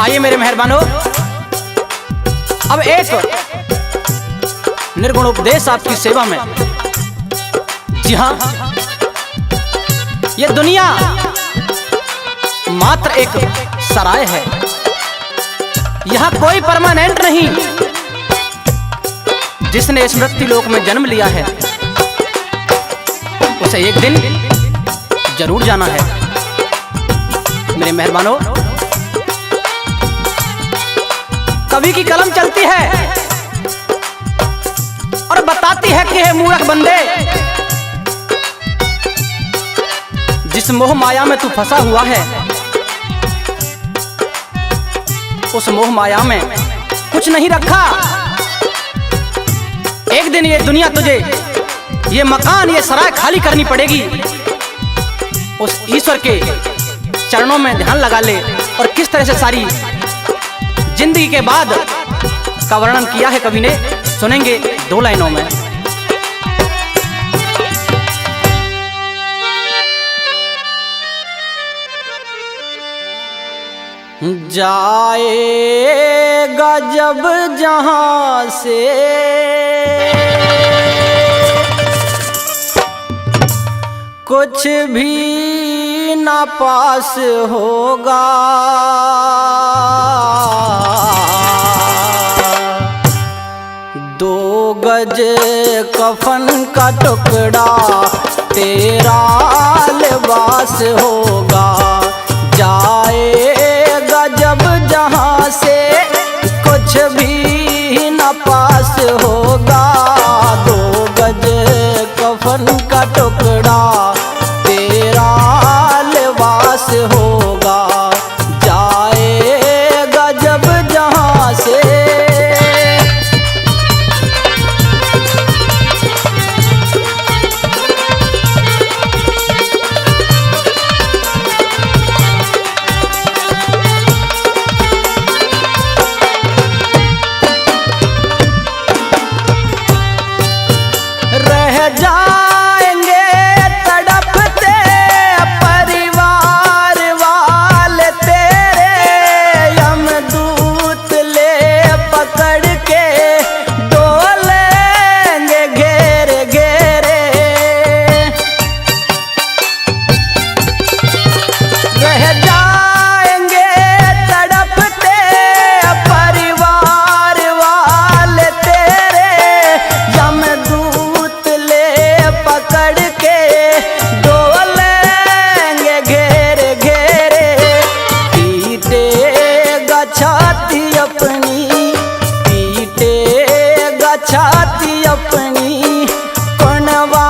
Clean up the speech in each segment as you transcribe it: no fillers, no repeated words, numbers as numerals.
आइए मेरे मेहरबानों, अब एक निर्गुण उपदेश आपकी सेवा में। जी हाँ, ये दुनिया मात्र एक सराय है, यहाँ कोई परमानेंट नहीं। जिसने इस मृत्यु लोक में जन्म लिया है उसे एक दिन जरूर जाना है। मेरे मेहरबानों, कवि की कलम चलती है और बताती है कि हे मूर्ख बंदे, जिस मोह माया में तू फंसा हुआ है, उस मोह माया में कुछ नहीं रखा। एक दिन ये दुनिया तुझे, ये मकान, ये सराय खाली करनी पड़ेगी। उस ईश्वर के चरणों में ध्यान लगा ले और किस तरह से सारी जिंदगी के बाद का वर्णन किया है कवि ने, सुनेंगे 2 लाइनों में। जाएगा जब जहां से कुछ भी ना पास होगा, दो गज कफन का टुकड़ा तेरा लिबास होगा। जाएगा जब जहां से कुछ भी न पास होगा, 2 गज कफन का टुकड़ा तेरा लिबास होगा। जाएगा जब जहां से। जाएंगे तड़पते परिवार वाले तेरे, यमदूत ले पकड़ के डोलेंगे घेरे घेरे। रह जाएंगे तड़पते परिवार वाले तेरे, यमदूत पकड़ के डोलेंगे घेरे घेरे। पीटेगा छाती अपनी, पीटेगा छाती अपनी, कौनवा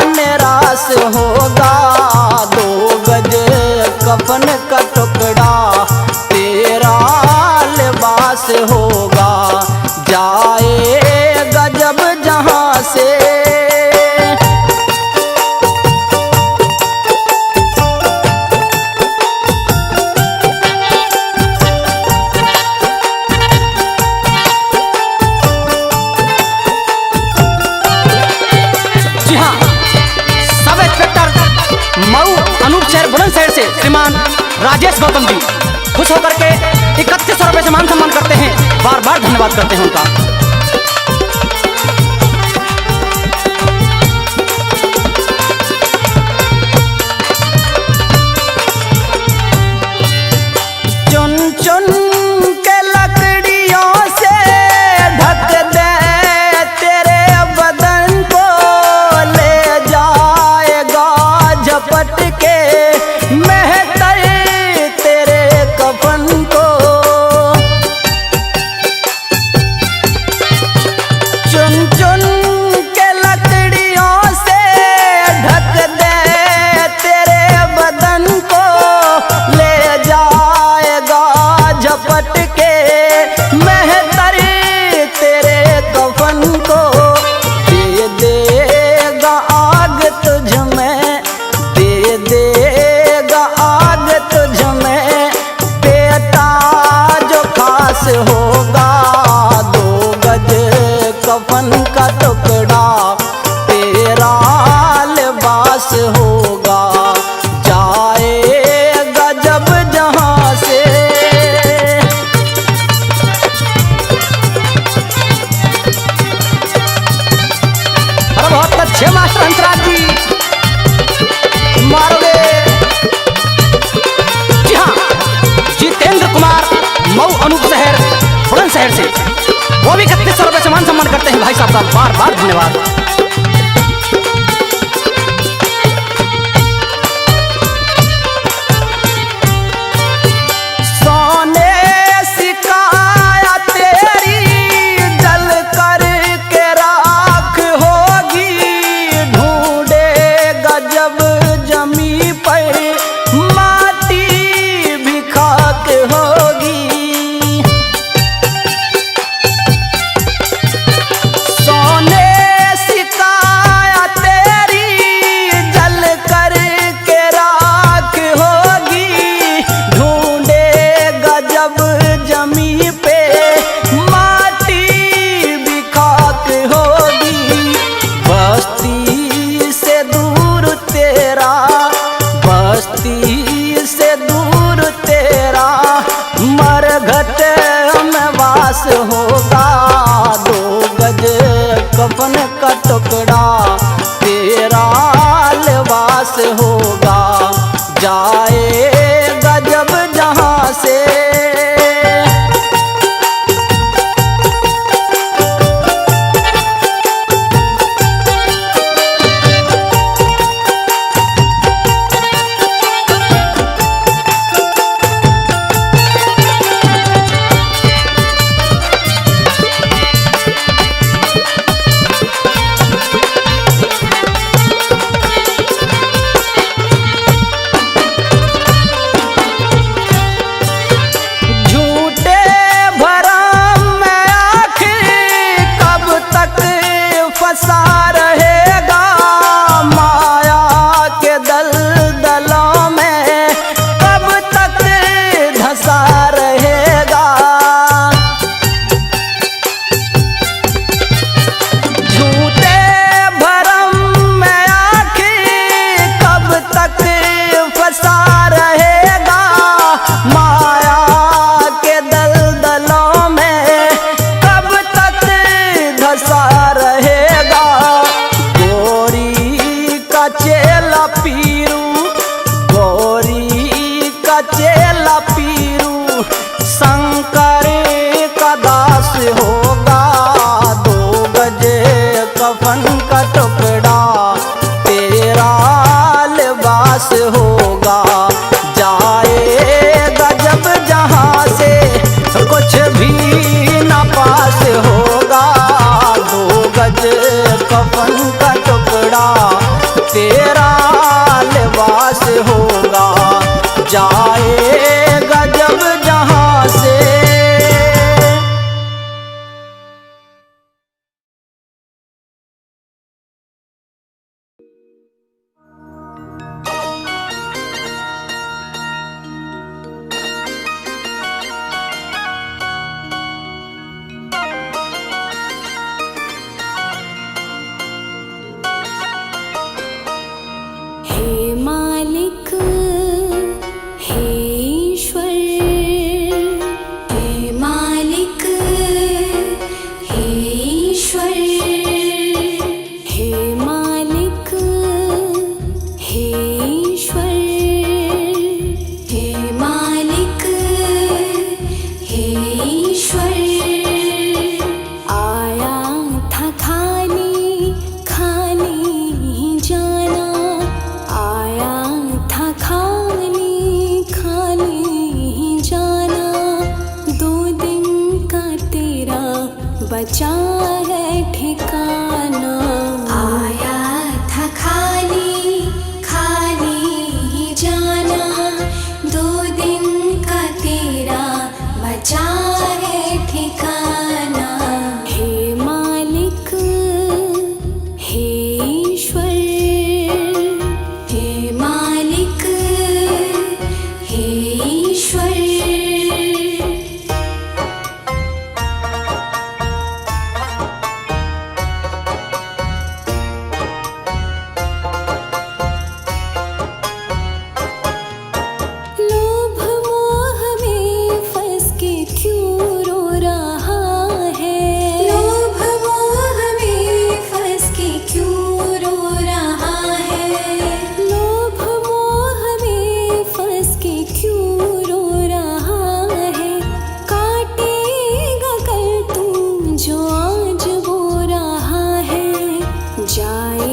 निराश होगा। 2 गज कफन का टुकड़ा तेरा लिबास होगा। जाएगा जब जहां से। बुलंदशहर से श्रीमान राजेश गौतम जी खुश होकर के 3100 रुपए से मान सम्मान करते हैं। बार बार धन्यवाद करते हैं उनका। चुन चुन के लकड़ियों से ढक दे तेरे बदन को, ले जाएगा झपट के महतर तेरे कफन को। छे मास्टर हंसराज जी मारोगे। जी हाँ, जितेंद्र कुमार मऊ अनूप शहर बुलंदशहर से, वो भी 3100 रुपये से मान सम्मान करते हैं भाई साहब का बार बार धन्यवाद। होगा 2 गज कफन का टुकड़ा तेरा लिबास होगा, जाएगा जब जहाँ से। चेला पीरू शंकर का दास होगा, 2 गज कफन का टुकड़ा तेरा लिबास होगा, जाएगा जब जहाँ से कुछ भी न पास होगा, 2 गज कफन का टुकड़ा तेरा लिबास होगा, जाएगा जब जहाँ से। हे मालिक हे ईश्वर, हे मालिक हे ईश्वर, हे मालिक हे ईश्वर, हे मालिक हे ईश्वर। आया था खाली खाली जाना,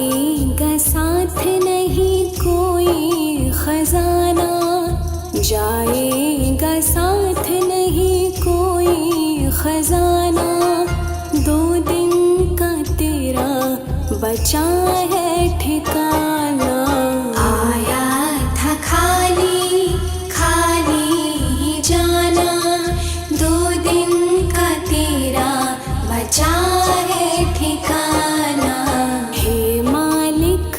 जाएगा साथ नहीं कोई खजाना, जाएगा साथ नहीं कोई खजाना। 2 दिन का तेरा बचा है ठिकाना। आया था खाली खाली ही जाना, 2 दिन का तेरा बचा है ठिकाना। हे मालिक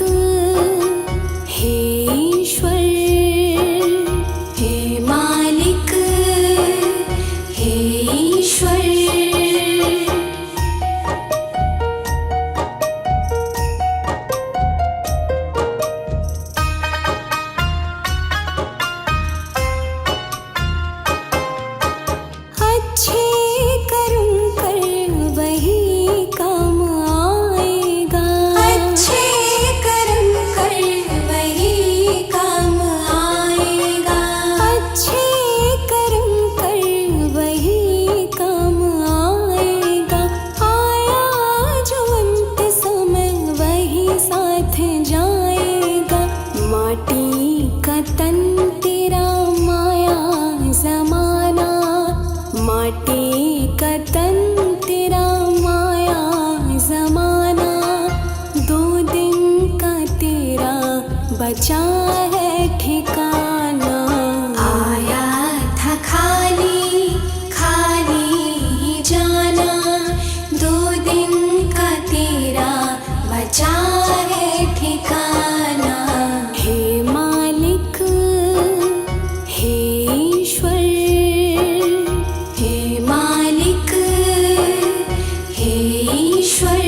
हे ईश्वर, हे मालिक हे ईश्वर। अच्छे कर्म कर वही काम आएगा, अच्छे कर्म कर वही काम आएगा, अच्छे कर्म कर वही काम आएगा। आया जो अंत समय वही साथ जाएगा। माटी का तन तेरा माया जमाना, माटी का तन तेरा माया जमाना। 2 दिन का तेरा बचा है ठिकाना। आया था खाली खाली ही जाना, 2 दिन का तेरा बचा है ठिकाना। हे मालिक हे ईश्वर, हे मालिक हे ईश्वर।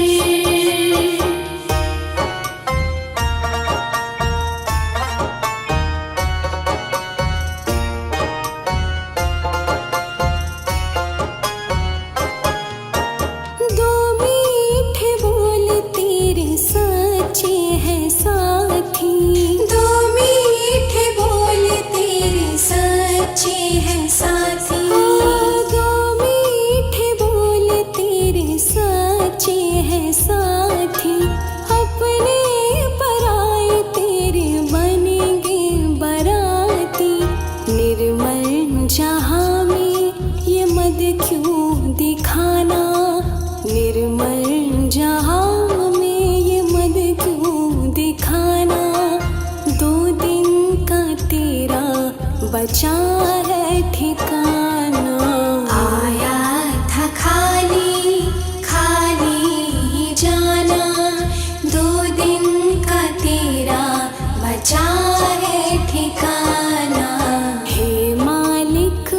दो मीठे बोल तेरे सच्चे हैं साथी, 2 मीठे बोल तेरे सच्चे हैं साथी। 2 मीठे बोल तेरे सच्चे हैं साथी। अपने पराए तेरे बनेंगे बराती। निर्मल जहाँ में ये मद क्यों दिखाना, निर्मल जहाँ में ये मद क्यों दिखाना। 2 दिन का तेरा बचा है ठिकाना। आया था खाली खाली ही जाना, 2 दिन का तेरा बचा है ठिकाना। हे मालिक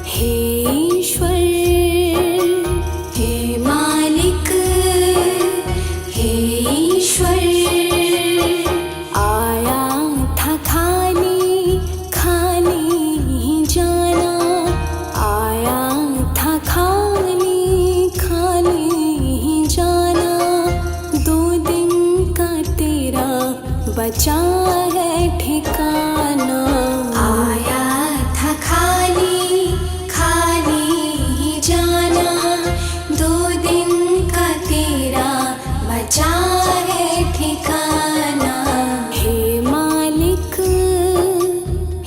हे ईश्वर, हे मालिक हे ईश्वर। आया था खाली खाली ही जाना, आया था खाली खाली ही जाना। 2 दिन का तेरा बचा है ठिकाना। आया था खाली खाली ही जाना, 2 दिन का तेरा बचा है ठिकाना। हे मालिक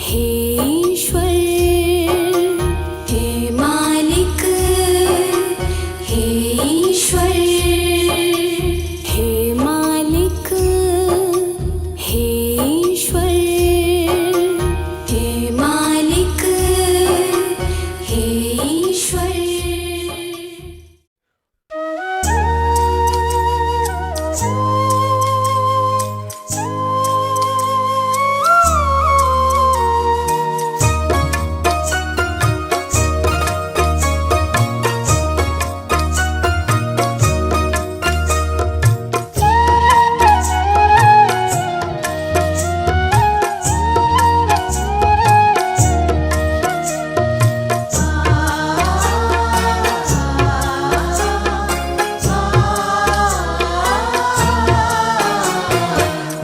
हे ईश्वर, हे मालिक हे ईश्वर। हे मालिक हे ईश्वर, हे मालिक हे ईश्वर।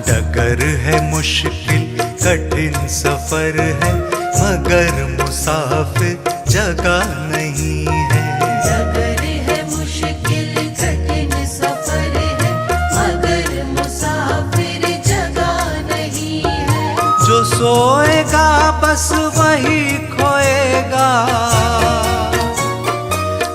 डगर है मुश्किल कठिन सफर है, मगर मुसाफिर जगह नहीं है। डगर है मुश्किल कठिन सफर है, मगर सोएगा बस वही खोएगा,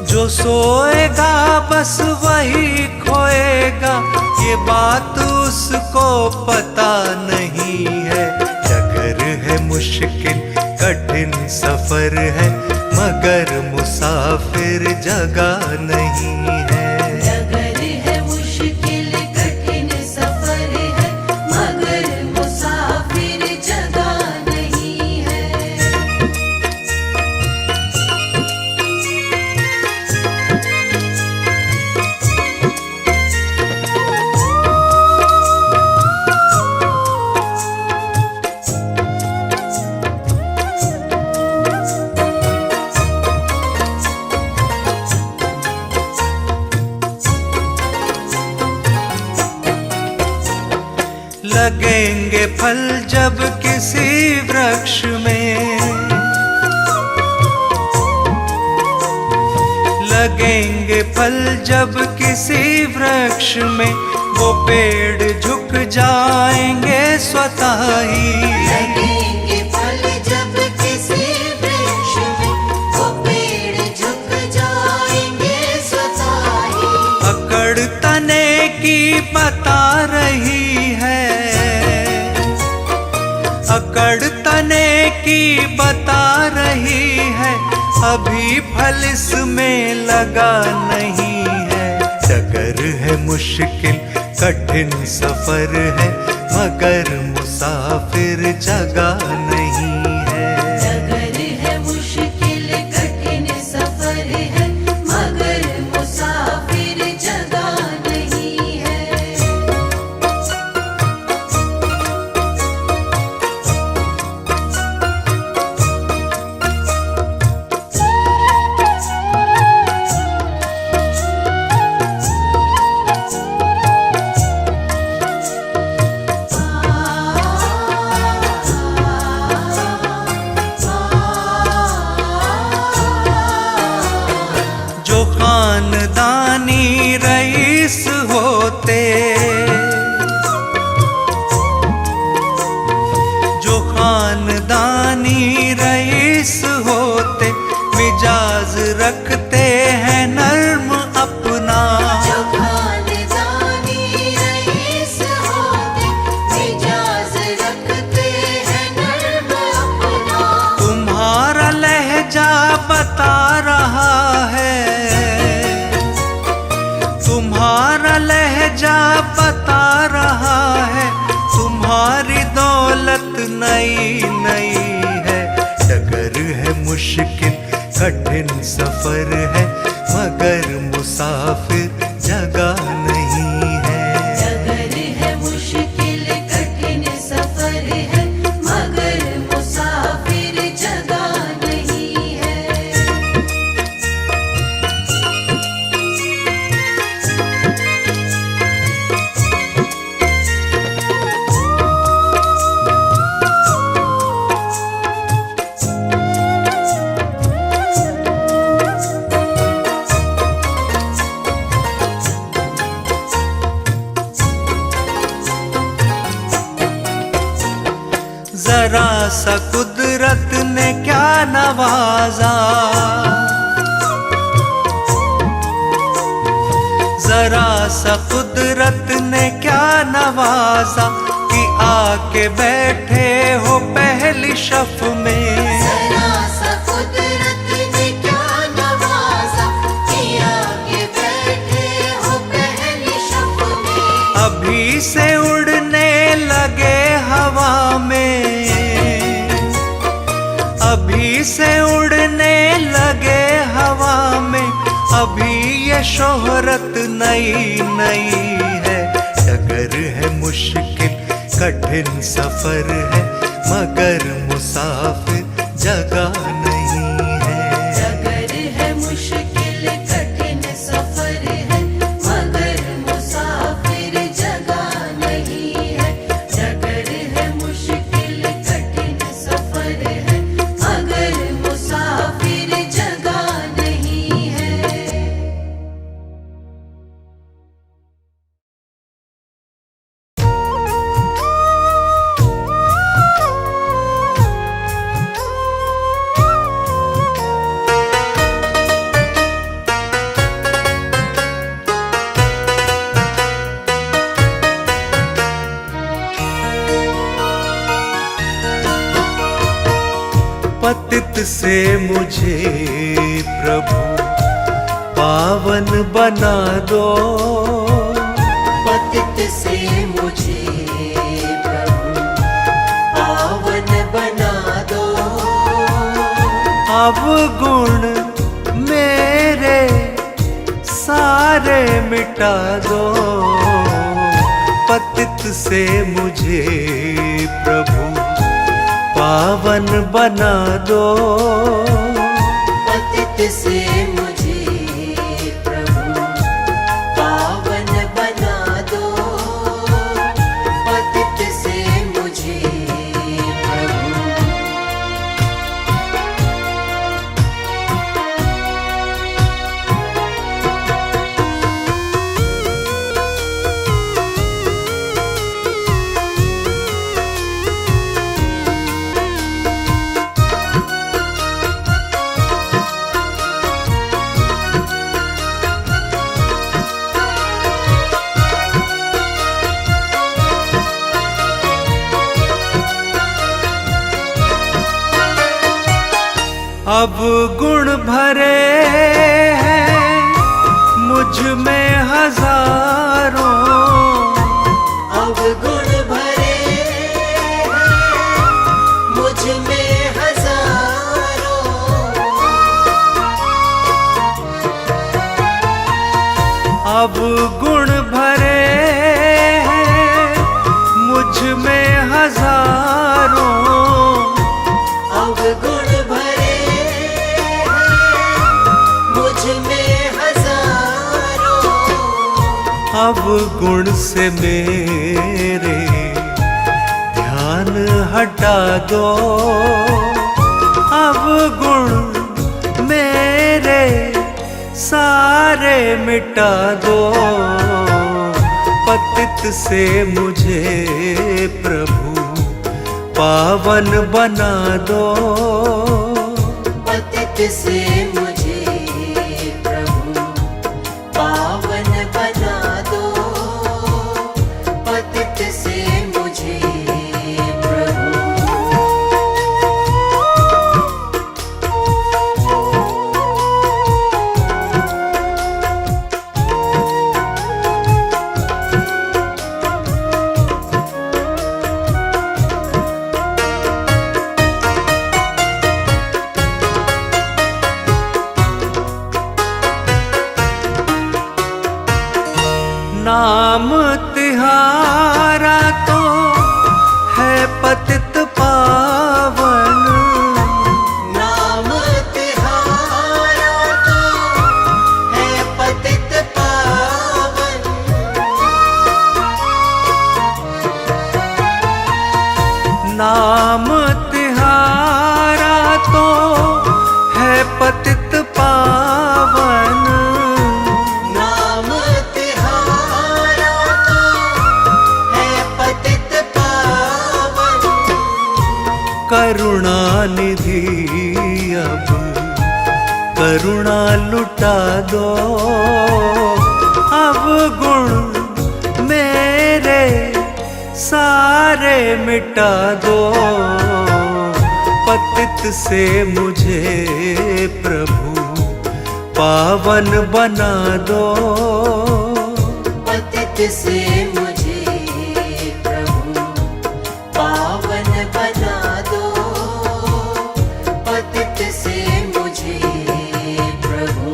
जो सोएगा बस वही खोएगा, ये बात उसको पता नहीं है। डगर है मुश्किल कठिन सफर है, मगर मुसाफिर जगह नहीं है। डगर है मुश्किल कठिन सफर है, मगर मुसाफिर जगह नहीं है। लगेंगे फल जब किसी वृक्ष में, लगेंगे फल जब किसी वृक्ष में, वो पेड़ झुक जाएंगे स्वतः ही। लगेंगे फल जब किसी वृक्ष में, वो पेड़ झुक जाएंगे स्वतः ही। अकड़ तने की बता रही है, अकड़ तने की बता रही है, अभी फल इसमें लगा नहीं है। डगर है मुश्किल कठिन सफर है, मगर मुसाफिर जगह नहीं है। डगर है मुश्किल कठिन सफर है, मगर मुसाफिर जगह नहीं है। जो खानदानी रईस होते, जो खानदानी रईस होते, मिजाज रखते हैं नर्म अपना। जो खानदानी रईस होते, मिजाज रखते हैं नर्म अपना। तुम्हारा लहजा बता रहा है, तुम्हारा लहजा बता रहा है, तुम्हारी दौलत नई नई है। डगर है मुश्किल कठिन सफर है, मगर मुसाफिर जगह नहीं है। डगर है मुश्किल कठिन सफर है, मगर मुसाफिर जगह नहीं है। जरा सा कुदरत ने क्या नवाजा, जरा सा कुदरत ने क्या नवाजा, कि आके बैठे हो पहली शफ में। जरा सा कुदरत ने क्या नवाजा, कि आगे बैठे हो पहली शफ में। अभी से उड़ने लगे हवा में, अभी से उड़ने लगे हवा में, अभी ये शोहरत नई नई है। डगर है मुश्किल कठिन सफर है, मगर मुसाफिर जगह नहीं है। डगर है मुश्किल कठिन सफर है, मगर मुसाफिर जगह नहीं है। डगर है मुश्किल कठिन सफर है, मगर मुसाफिर जगह नहीं है। पतित से मुझे प्रभु पावन बना दो। पतित से मुझे प्रभु पावन बना दो। अवगुण मेरे सारे मिटा दो। पतित से मुझे प्रभु पावन बना दो। पतित से मुझे प्रभु पावन बना दो। पतित से मुझे प्रभु। अब गुण भरे हैं मुझ में हजारों। अब गुण भरे हैं मुझ में हजारों। अब गुण भरे हैं मुझ में हजारों। अब गुण भरे हैं मुझ में हजारों। अब गुण से मेरे ध्यान हटा दो। अब गुण मेरे सारे मिटा दो। पतित से मुझे प्रभु पावन बना दो। पतित से मुझे प्रभु पावन बना दो। पतित से मुझे प्रभु। नाम तिहारा तो है पतित पावन। नाम तिहारा तो है पतित पावन। नाम तिहारा तो है पतित पावन। नाम तिहारा तो है पतित पावन। करुणा निधि अब करुणा लुटा दो। अब गुण मेरे सारे मिटा दो। पतित से मुझे प्रभु पावन बना दो। पतित से मुझे प्रभु पावन बना दो। पतित से मुझे प्रभु।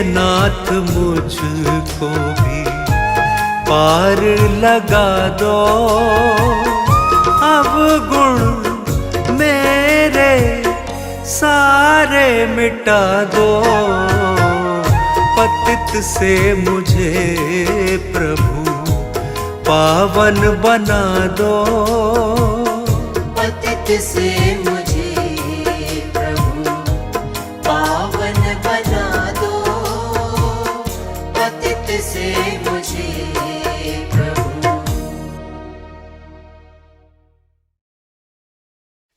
नाथ मुझको भी पार लगा दो, अब गुण मेरे सारे मिटा दो। पतित से मुझे प्रभु पावन बना दो, पतित से मुझे प्रभु पावन बना दो, पतित से मुझे प्रभु।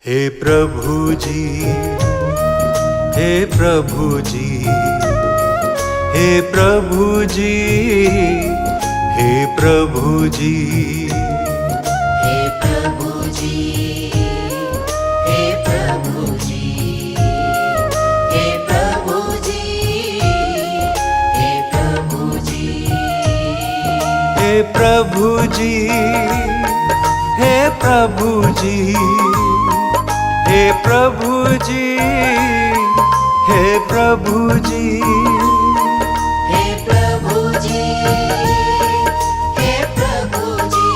हे प्रभु जी, हे प्रभु जी, हे प्रभु जी, हे प्रभु जी, हे प्रभु जी, हे प्रभु जी, हे प्रभु जी, हे प्रभु जी, हे प्रभु जी, हे प्रभु जी, हे प्रभु जी, हे प्रभु जी, हे प्रभु जी, हे प्रभु जी,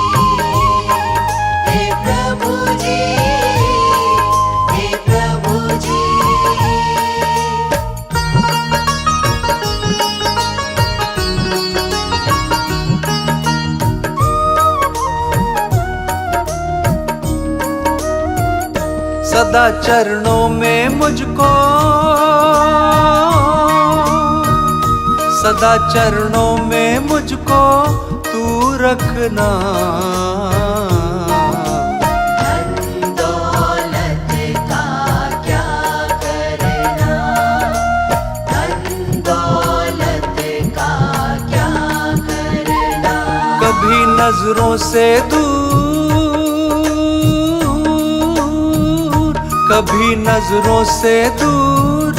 हे प्रभु जी, हे प्रभु जी। सदा चरणों में मुझको, सदा चरणों में मुझको तू रखना। धन दौलत का क्या करना, धन दौलत का क्या करना। कभी नजरों से दूर, कभी नजरों से दूर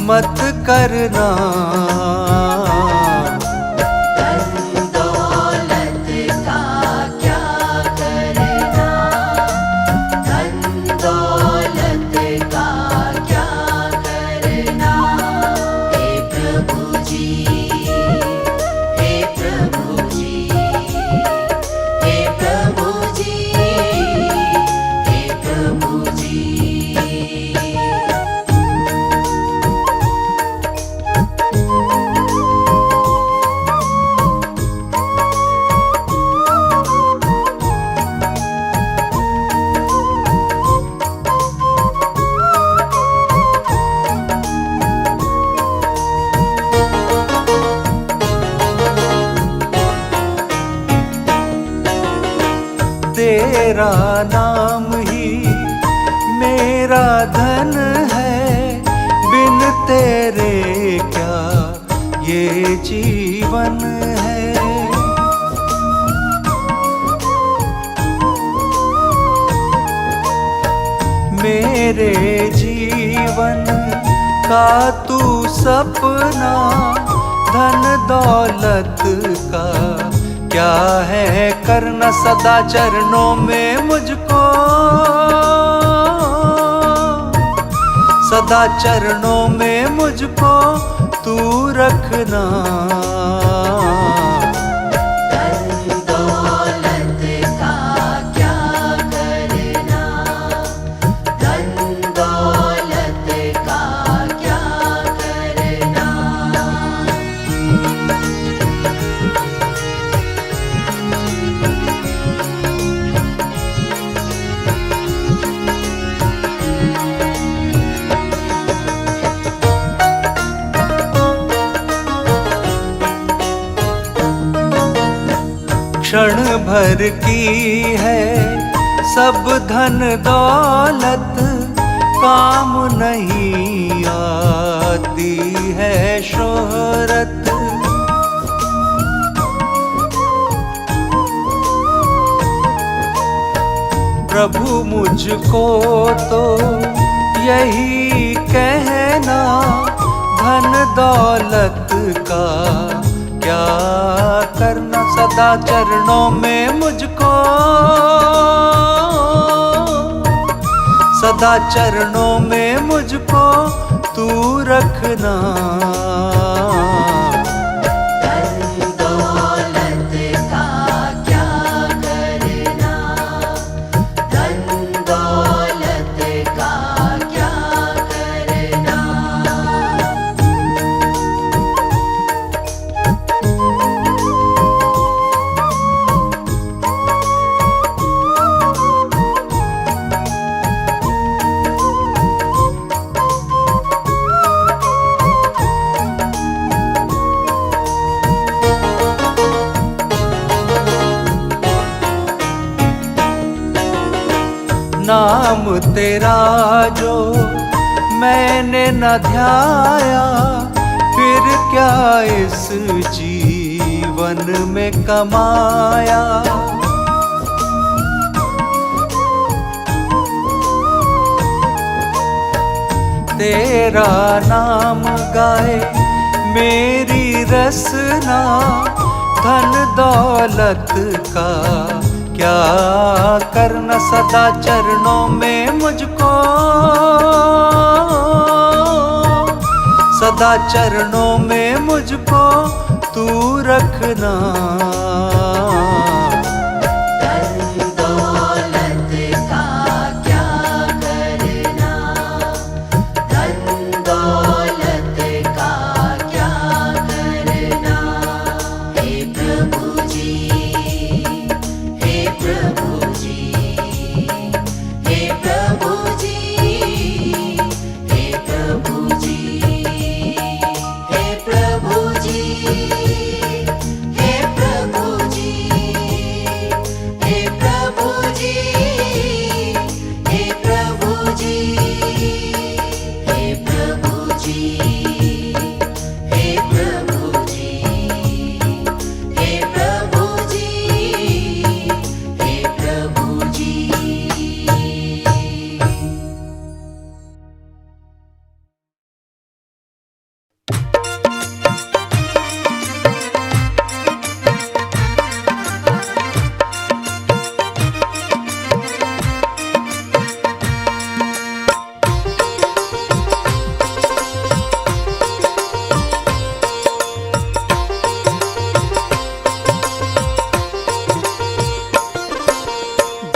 मत करना। धन दौलत का क्या करना, धन दौलत का क्या करना। हे प्रभु जी, हे प्रभु जी, हे प्रभु जी, हे प्रभु जी। तेरा नाम ही मेरा धन है, बिन तेरे क्या ये जीवन है। मेरे जीवन का तू सपना, धन दौलत का क्या है करना। सदा चरणों में मुझको, सदा चरणों में मुझको तू रखना। धन दौलत का क्या करना, धन दौलत का क्या करना। क्षण भर की है सब धन दौलत, काम नहीं आती है शोहरत। प्रभु मुझको तो यही कहना, धन दौलत का क्या करना। सदा चरणों में मुझको, सदा चरणों में मुझको तू रखना। नाम तेरा जो मैंने न ध्याया, फिर क्या इस जीवन में कमाया। तेरा नाम गाए मेरी रसना, धन दौलत का क्या करना। सदा चरणों में मुझको, सदा चरणों में मुझको तू रखना।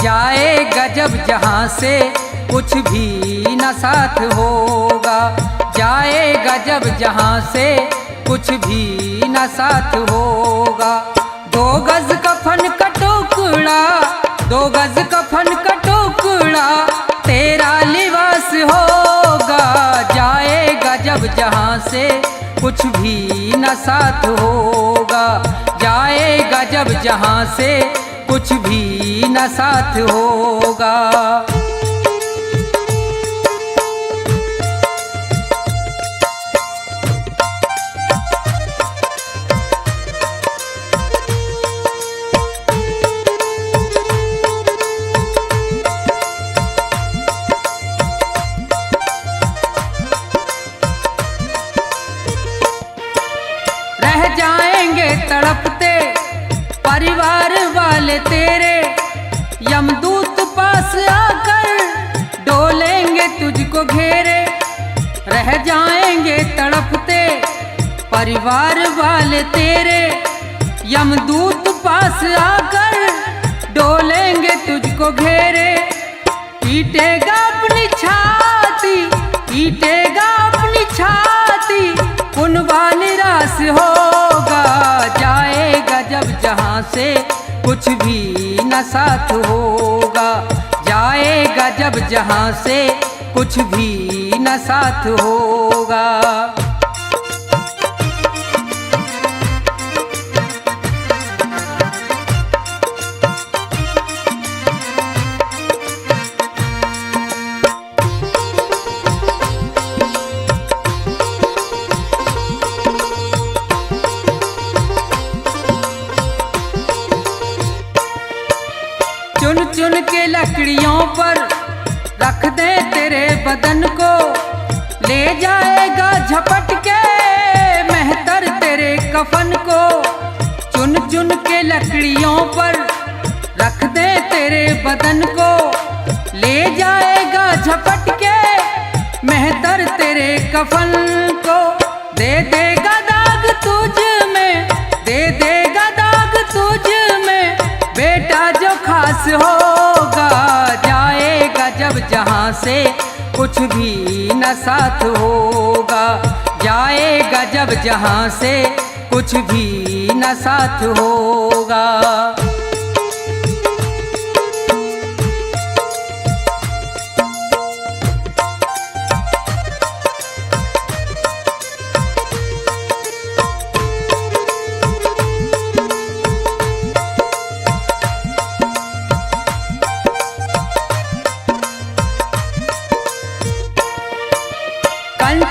जाएगा जब जहाँ से कुछ भी न साथ होगा, जाएगा जब जहाँ से कुछ भी न साथ होगा। 2 गज कफन का टुकड़ा, 2 गज कफन का टुकड़ा तेरा लिबास होगा। जाएगा जब जहाँ से कुछ भी न साथ होगा, जाएगा जब जहाँ से कुछ भी न साथ होगा। रह जाएंगे तड़पते परिवार वाले तेरे, यमदूत पास आकर डोलेंगे तुझको घेरे। रह जाएंगे तड़पते परिवार वाले तेरे, यमदूत पास आकर डोलेंगे तुझको घेरे। पीटेगा अपनी छाती, पीटेगा अपनी छाती, कुनबा निराश होगा। जाएगा जब जहाँ से कुछ भी न साथ होगा, जाएगा जब जहाँ से कुछ भी न साथ होगा। चुन चुन के लकड़ियों पर रख दे तेरे बदन को, ले जाएगा झपट के मेहतर तेरे कफन को। चुन चुन के लकड़ियों पर रख दे तेरे बदन को, ले जाएगा झपट के मेहतर तेरे कफन को। दे देगा दाग तुझ में, दे देगा दाग तुझ में, बेटा जो खास होगा। जाएगा जब जहाँ से कुछ भी न साथ होगा, जाएगा जब जहाँ से कुछ भी न साथ होगा।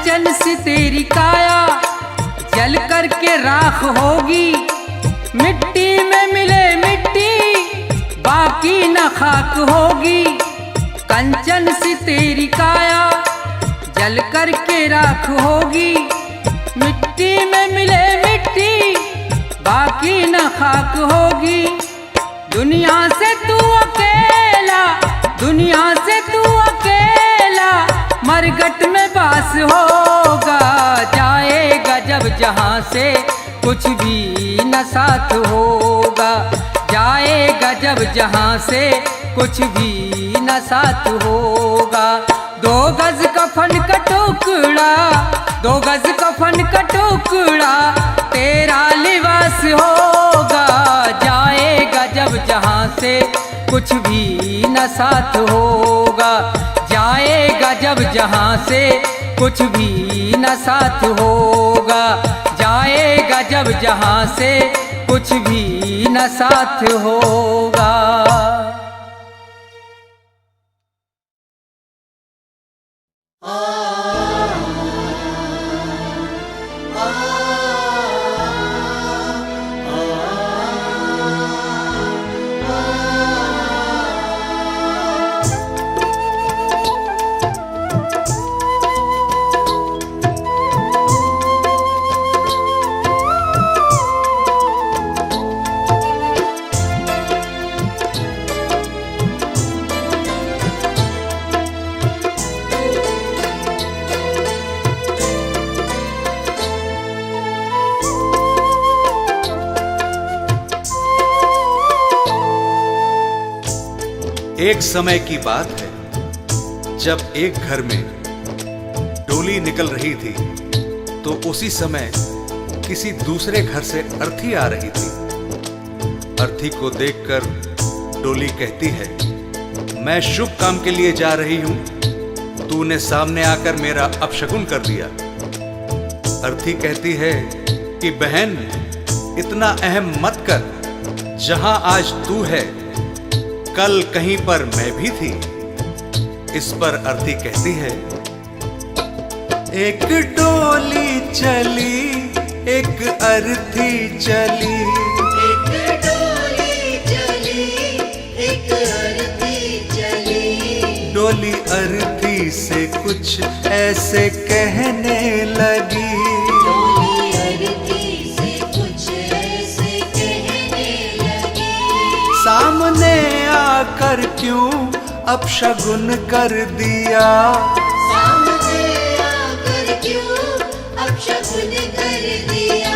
कंचन सी तेरी काया जल करके राख होगी। मिट्टी में मिले मिट्टी बाकी न खाक होगी। कंचन सी तेरी काया जल करके राख होगी। मिट्टी में मिले मिट्टी बाकी न खाक होगी। दुनिया से तू अकेला, दुनिया से तू अकेला मरघट में बास होगा। जाएगा जब जहाँ से कुछ भी न साथ होगा। जाएगा जब जहाँ से कुछ भी न साथ होगा। 2 गज कफन का टुकड़ा, 2 गज कफन का टुकड़ा तेरा लिबास होगा। जाएगा जब जहाँ से कुछ भी न साथ होगा। जाएगा जब जहाँ से कुछ भी न साथ होगा। जाएगा जब जहाँ से कुछ भी न साथ होगा। एक समय की बात है जब एक घर में डोली निकल रही थी तो उसी समय किसी दूसरे घर से अर्थी आ रही थी। अर्थी को देखकर डोली कहती है, मैं शुभ काम के लिए जा रही हूं, तूने सामने आकर मेरा अपशगुन कर दिया। अर्थी कहती है कि बहन इतना अहम मत कर, जहां आज तू है कल कहीं पर मैं भी थी। इस पर अर्थी कहती है, एक डोली चली एक अर्थी चली। एक डोली चली एक अर्थी चली। डोली अर्थी से कुछ ऐसे कहने लगी। डोली अर्थी से कुछ ऐसे कहने लगी। सामने आकर क्यों अपशगुन कर दिया। सामने आकर क्यों अपशगुन कर दिया।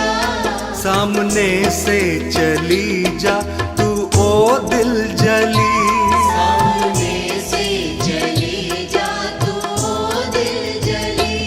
सामने से चली जा तू ओ दिल जली। सामने से चली जा तू ओ दिल जली।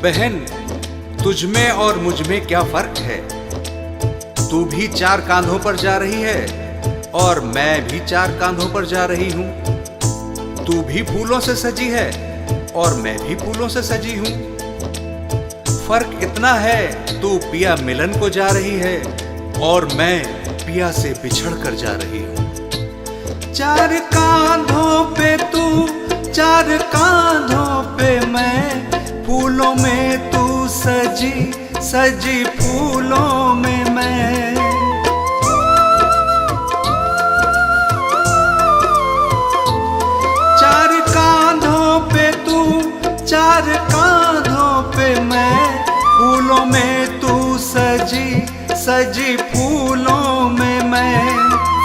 बहन तुझ में और मुझ में क्या फर्क है। तू भी 4 कांधों पर जा रही है और मैं भी 4 कांधों पर जा रही हूं। तू भी फूलों से सजी है और मैं भी फूलों से सजी हूं। फर्क इतना है, तू पिया मिलन को जा रही है और मैं पिया से बिछड़ कर जा रही हूं। 4 कांधों पे तू 4 कांधों पे मैं, फूलों में तू सजी सजी फूलों में मैं। 4 कांधों पे तू 4 कांधों पे मैं, फूलों में तू सजी सजी फूलों में मैं।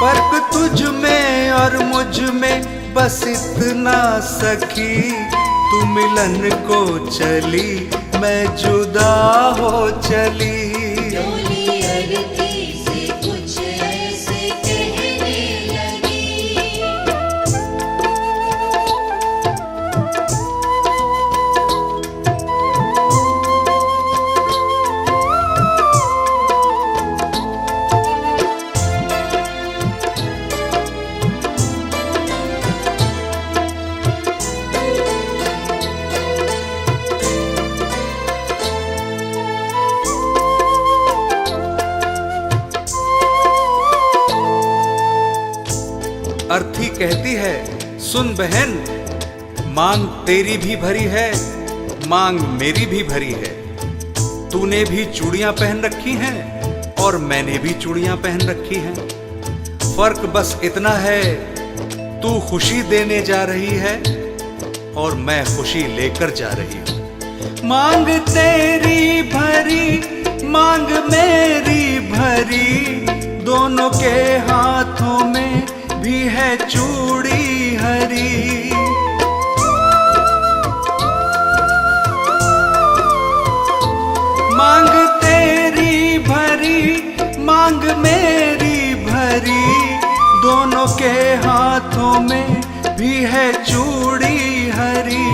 फर्क तुझ में और मुझ में बस इतना सखी, तू मिलन को चली मैं जुदा हो चली। डोली अर्थी से कुछ ऐसे कहने लगी। अर्थी कहती है, सुन बहन, मांग तेरी भी भरी है, मांग मेरी भी भरी है। तूने भी चूड़ियां पहन रखी हैं और मैंने भी चूड़ियां पहन रखी हैं। फर्क बस इतना है, तू खुशी देने जा रही है और मैं खुशी लेकर जा रही हूं। मांग तेरी भरी, मांग मेरी भरी, दोनों के हाथों में भी है चूड़ी हरी। मांग तेरी भरी, मांग मेरी भरी, दोनों के हाथों में भी है चूड़ी हरी।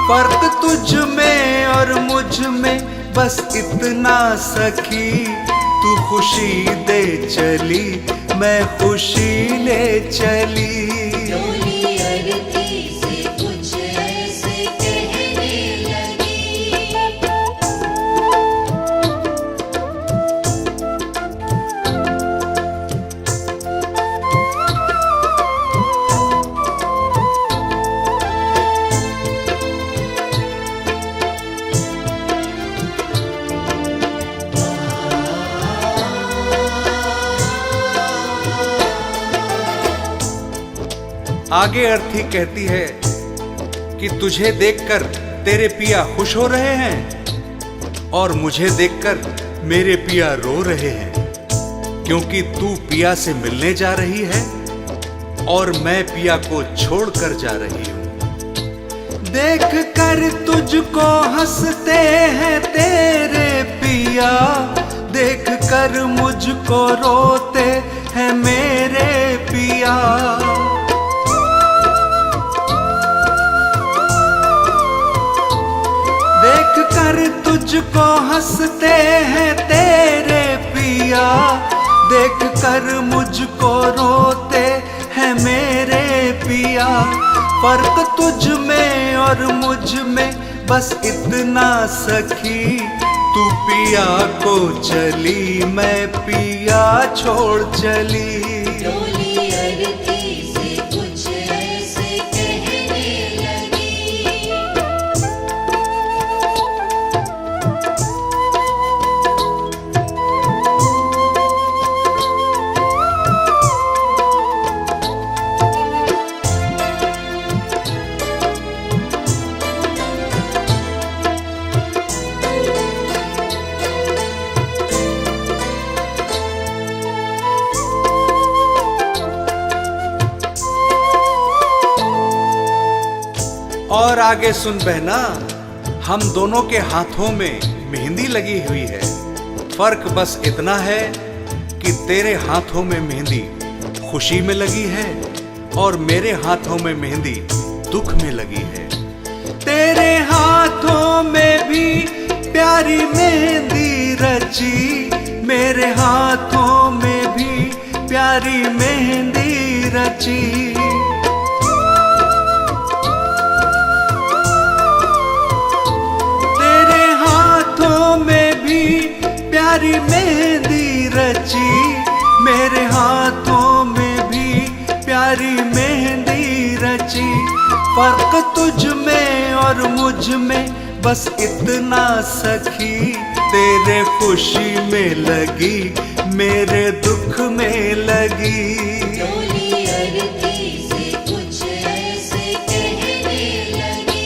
फर्क तुझ में और मुझ में बस इतना सखी, तू खुशी दे चली, मैं खुशी ले चली। डोली अरती से कुछ ऐसे कहने लगी। आगे अर्थी कहती है कि तुझे देखकर तेरे पिया खुश हो रहे हैं और मुझे देखकर मेरे पिया रो रहे हैं, क्योंकि तू पिया से मिलने जा रही है और मैं पिया को छोड़कर जा रही हूं। देख कर तुझको हंसते हैं तेरे पिया, देख कर मुझको रोते हैं मेरे पिया। देख कर तुझको हंसते हैं तेरे पिया, देख कर मुझको रोते हैं मेरे पिया। फर्क तुझ में और मुझ में बस इतना सखी, तू पिया को चली, मैं पिया छोड़ चली। डोली अरती से कुछ ऐसे कहने लगी। और आगे सुन बहना, हम दोनों के हाथों में मेहंदी लगी हुई है। फर्क बस इतना है कि तेरे हाथों में मेहंदी खुशी में लगी है और मेरे हाथों में मेहंदी दुख में लगी है। तेरे हाथों में भी प्यारी मेहंदी रची, मेरे हाथों में भी प्यारी मेहंदी रची। तेरे हाथों में भी प्यारी मेहंदी रची, मेरे हाथों में भी प्यारी मेहंदी रची। फर्क तुझ में और मुझ में बस इतना सखी, तेरे खुशी में लगी, मेरे दुख में लगी। डोली अरती से कुछ ऐसे कहने लगी।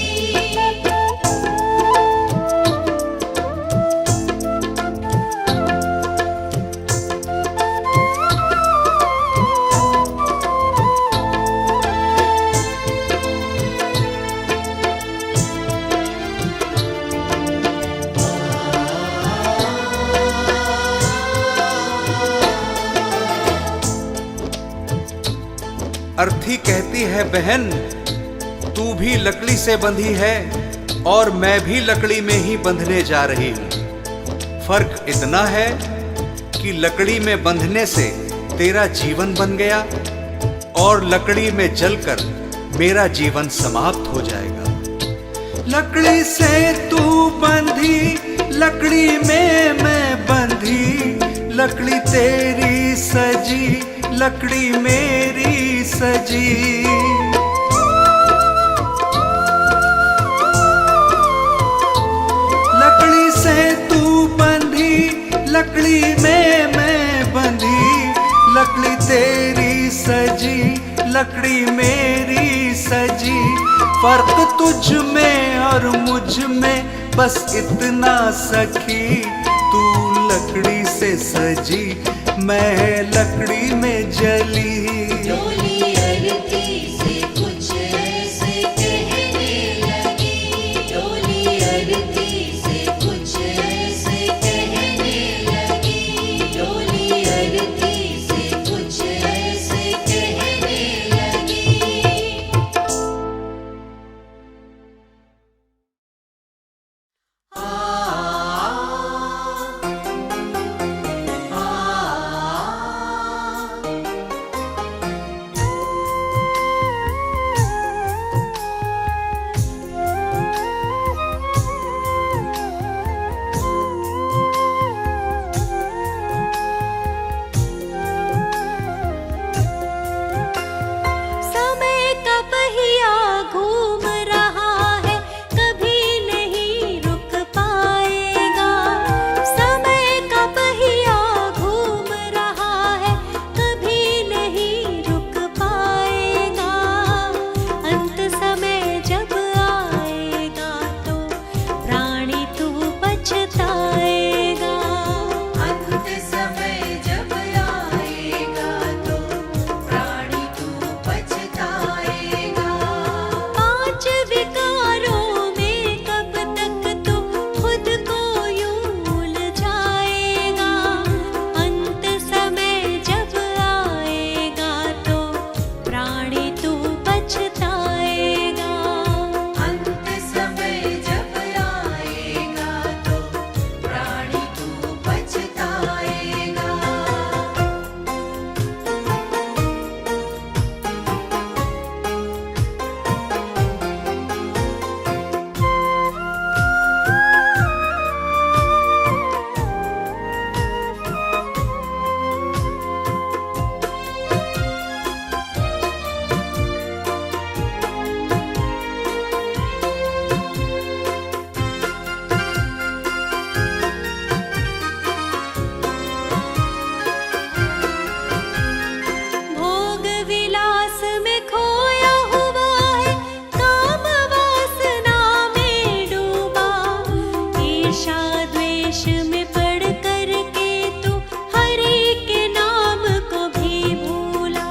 अर्थी कहती है, बहन तू भी लकड़ी से बंधी है और मैं भी लकड़ी में ही बंधने जा रही हूं। फर्क इतना है कि लकड़ी में बंधने से तेरा जीवन बन गया और लकड़ी में जलकर मेरा जीवन समाप्त हो जाएगा। लकड़ी से तू बंधी, लकड़ी में मैं बंधी, लकड़ी तेरी सजी, लकड़ी मेरी सजी। लकड़ी से तू बंधी, लकड़ी में मैं बंधी, लकड़ी तेरी सजी, लकड़ी मेरी सजी। फर्क तुझ में और मुझ में बस इतना सखी, तू लकड़ी से सजी, मैं लकड़ी में जली। डोली अरती से कुछ ऐसे कहने लगी, डोली अरती से कुछ ऐसे कहने लगी, डोली अरती से कुछ ऐसे कहने लगी। समय का पहिया घूम रहा है, कभी नहीं रुक पाएगा। समय का पहिया घूम रहा है, कभी नहीं रुक पाएगा। अंत समय जब आएगा तो प्राणी तू पछताएगा। अंत समय जब आएगा तो प्राणी तू पछताएगा। पांच विकारों में कब तक तू खुद को यूं उलझाएगा। अंत समय जब आएगा तो प्राणी तू पछताएगा। अंत समय जब आएगा तो प्राणी तू पछताएगा। भोग विलास में खोया हुआ है, काम वासना में डूबा। ईर्षा द्वेष में पड़ कर के तू हरि के नाम को भी भूला।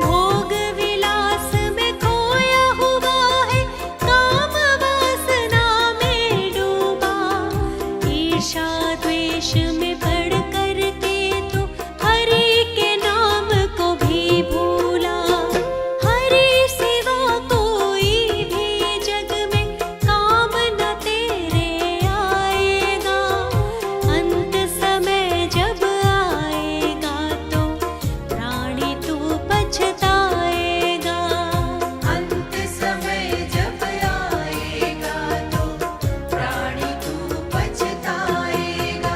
भोग विलास में खोया हुआ है, काम वासना में डूबा। ईर्षा द्वेष में पड़ कर के तू हरि के नाम को भी भूला। हरि सिवा कोई भी जग में काम न तेरे आएगा। अंत समय जब आएगा तो प्राणी तू पछताएगा। अंत समय जब आएगा तो प्राणी तू पछताएगा।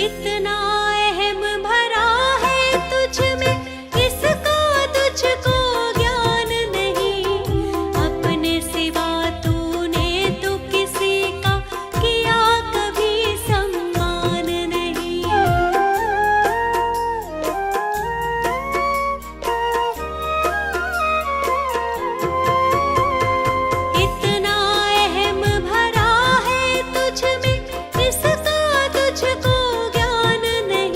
इतना अहम भरा है तुझ में, इसका तुझको ज्ञान नहीं। अपने सिवा तूने तो किसी का किया कभी सम्मान नहीं। इतना अहम भरा है तुझ में, इसका तुझको ज्ञान नहीं।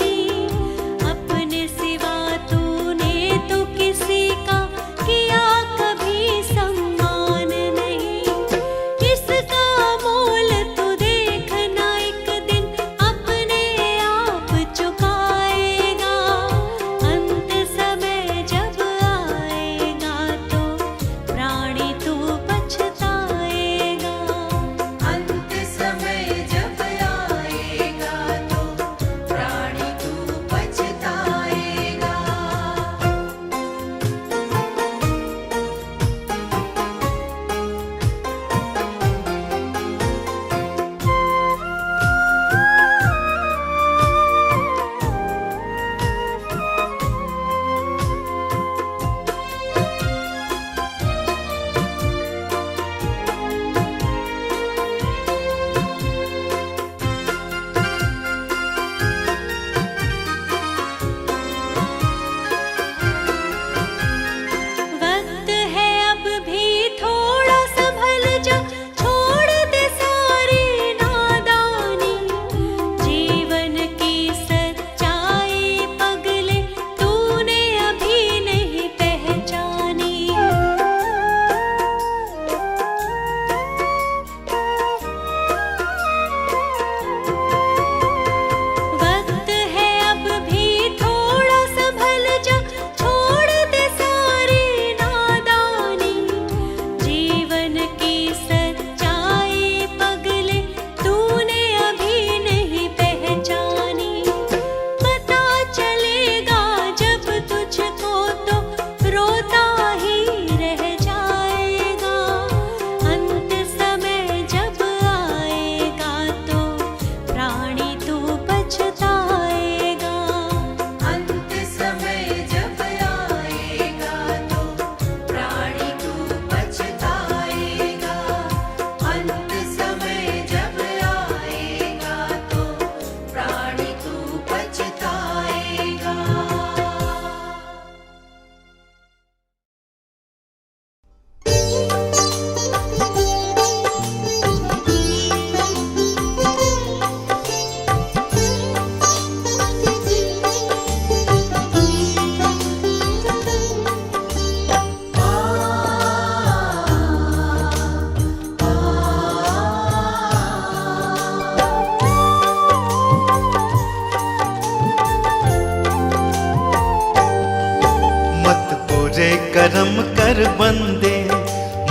करम कर बंदे,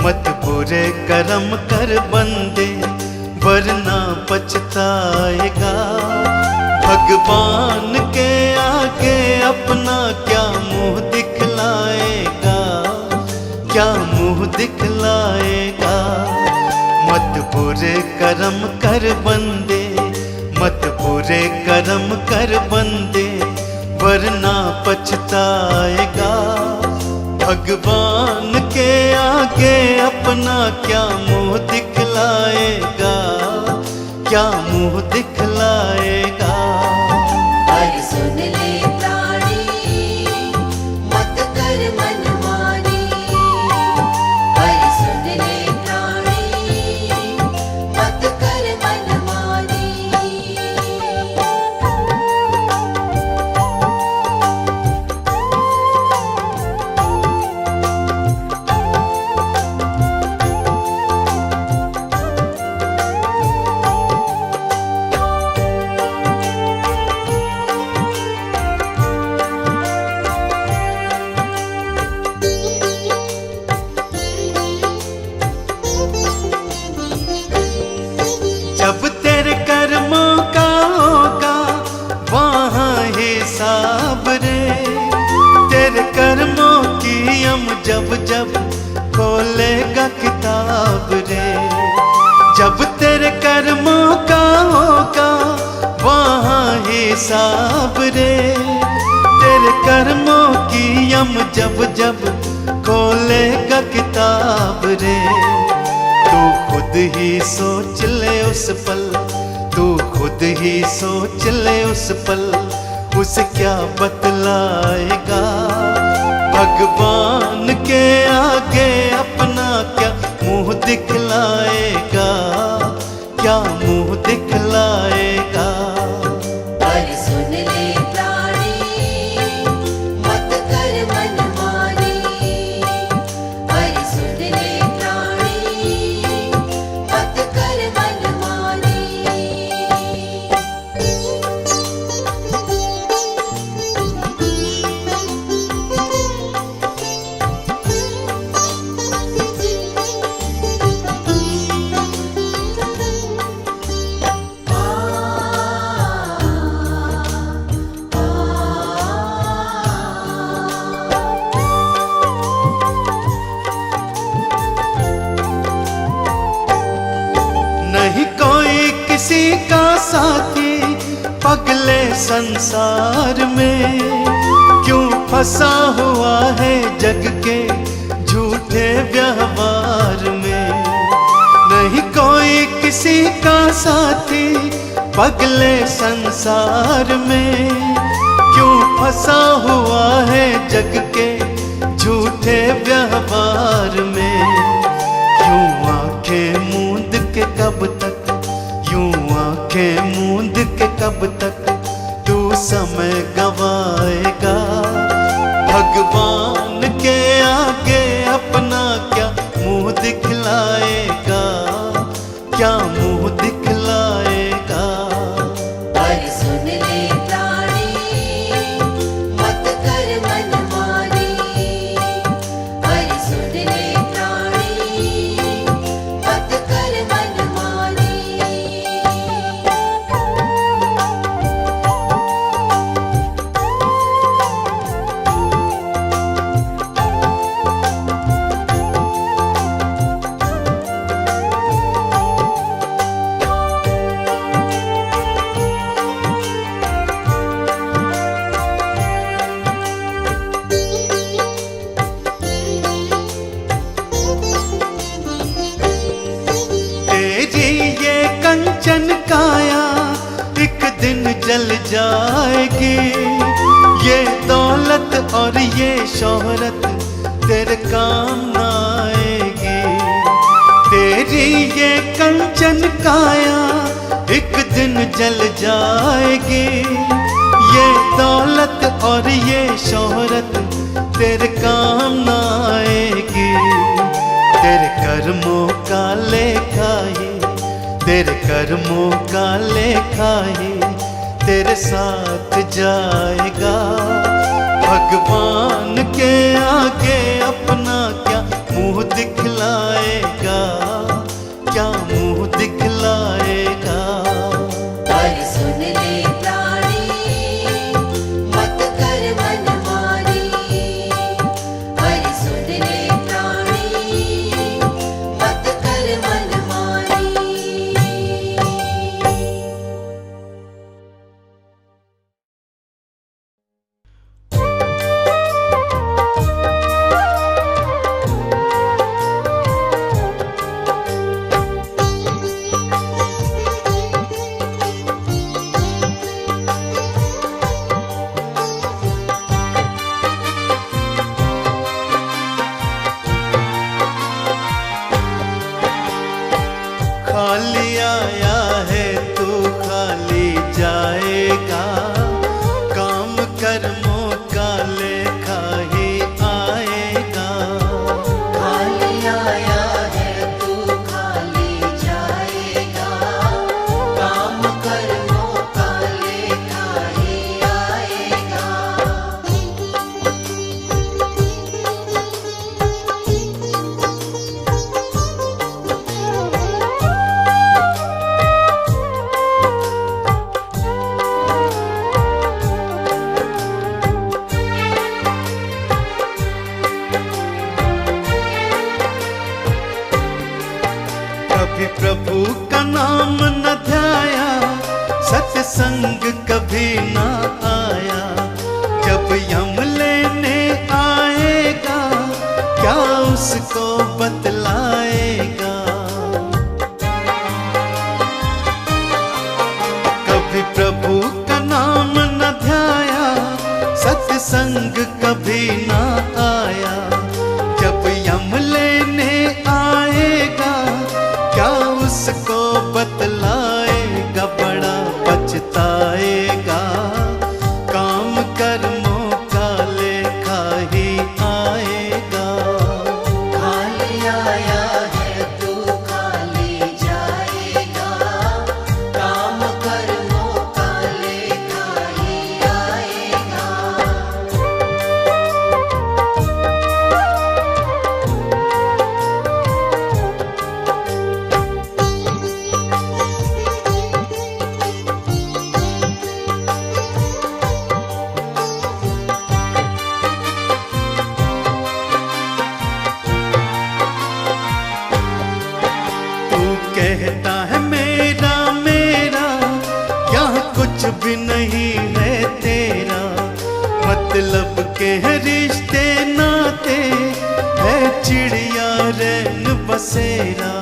मत बुरे कर्म कर बंदे, वरना पछताएगा। भगवान के आगे अपना क्या मुंह दिखलाएगा, क्या मुंह दिखलाएगा। मत बुरे कर्म कर बंदे, मत बुरे कर्म कर बंदे, वरना पछताएगा। भगवान के आगे अपना क्या मुंह दिखलाएगा, क्या मुंह दिखलाएगा। पर सुन ले प्राणी, मत कर मनमानी। पर सुन ले प्राणी, मत कर मनमानी। जब तेरे कर्मों का होगा वहाँ हिसाब रे, तेरे कर्मों की हम जब जब खोलेगा किताब रे। जब तेरे कर्मों का होगा वहाँ हिसाब रे, तेरे कर्मों की हम जब जब खोलेगा किताब रे। तू खुद ही सोच ले उस पल, तू खुद ही सोच ले उस पल, उसे क्या बतलाएगा। भगवान के आगे अपना क्या मुंह दिखलाएगा, क्या मुंह दिखलाएगा। पर सुन ले प्राणी, मत कर मनमानी। पर सुन ले प्राणी, मत कर मनमानी। नहीं कोई किसी का साथी पगले संसार में, क्यों फंसा हुआ है जग के झूठे व्यवहार में। नहीं कोई किसी का साथी पगले संसार में, क्यों फंसा हुआ है जग के झूठे व्यवहार में। यूं आंखें मूंद के कब तक, यूं आंखें मूंद के कब तक तू समय गवाएगा। भगवान के आगे अपना क्या मुंह दिखलाएगा, क्या मुंह दिखलाएगा। पर सुन ले प्राणी, मत कर मनमानी। पर सुन ले प्राणी, मत कर मनमानी। तेरी ये कंचन काया एक दिन जल जाएगी। ये दौलत और ये शोहरत तेरे काम न आएगी। तेरी ये कंचन काया एक दिन जल जाएगी। ये दौलत और ये शोहरत तेरे काम न आएगी। तेरे कर्मों का लेखा ये, तेरे कर्मों का लेखा ये तेरे साथ जाएगा। भगवान के आगे सत्संग कभी ना आया। जब यम लेने आएगा क्या उसको बतलाएगा। कभी प्रभु का नाम न ध्याया, सत्संग कभी ना आया। जब यम लेने आएगा क्या उसको बतलाएगा। बड़ा पछताएगा, काम कर्मों का लेखा ही आएगा। खाली आया है तू खाली जाएगा, काम कर्मों का लेखा ही आएगा। तू कहता है मेरा मेरा, यहाँ कुछ भी नहीं है तेरा। मतलब के है रिश्ते नाते, है चिड़िया रैन बसेरा।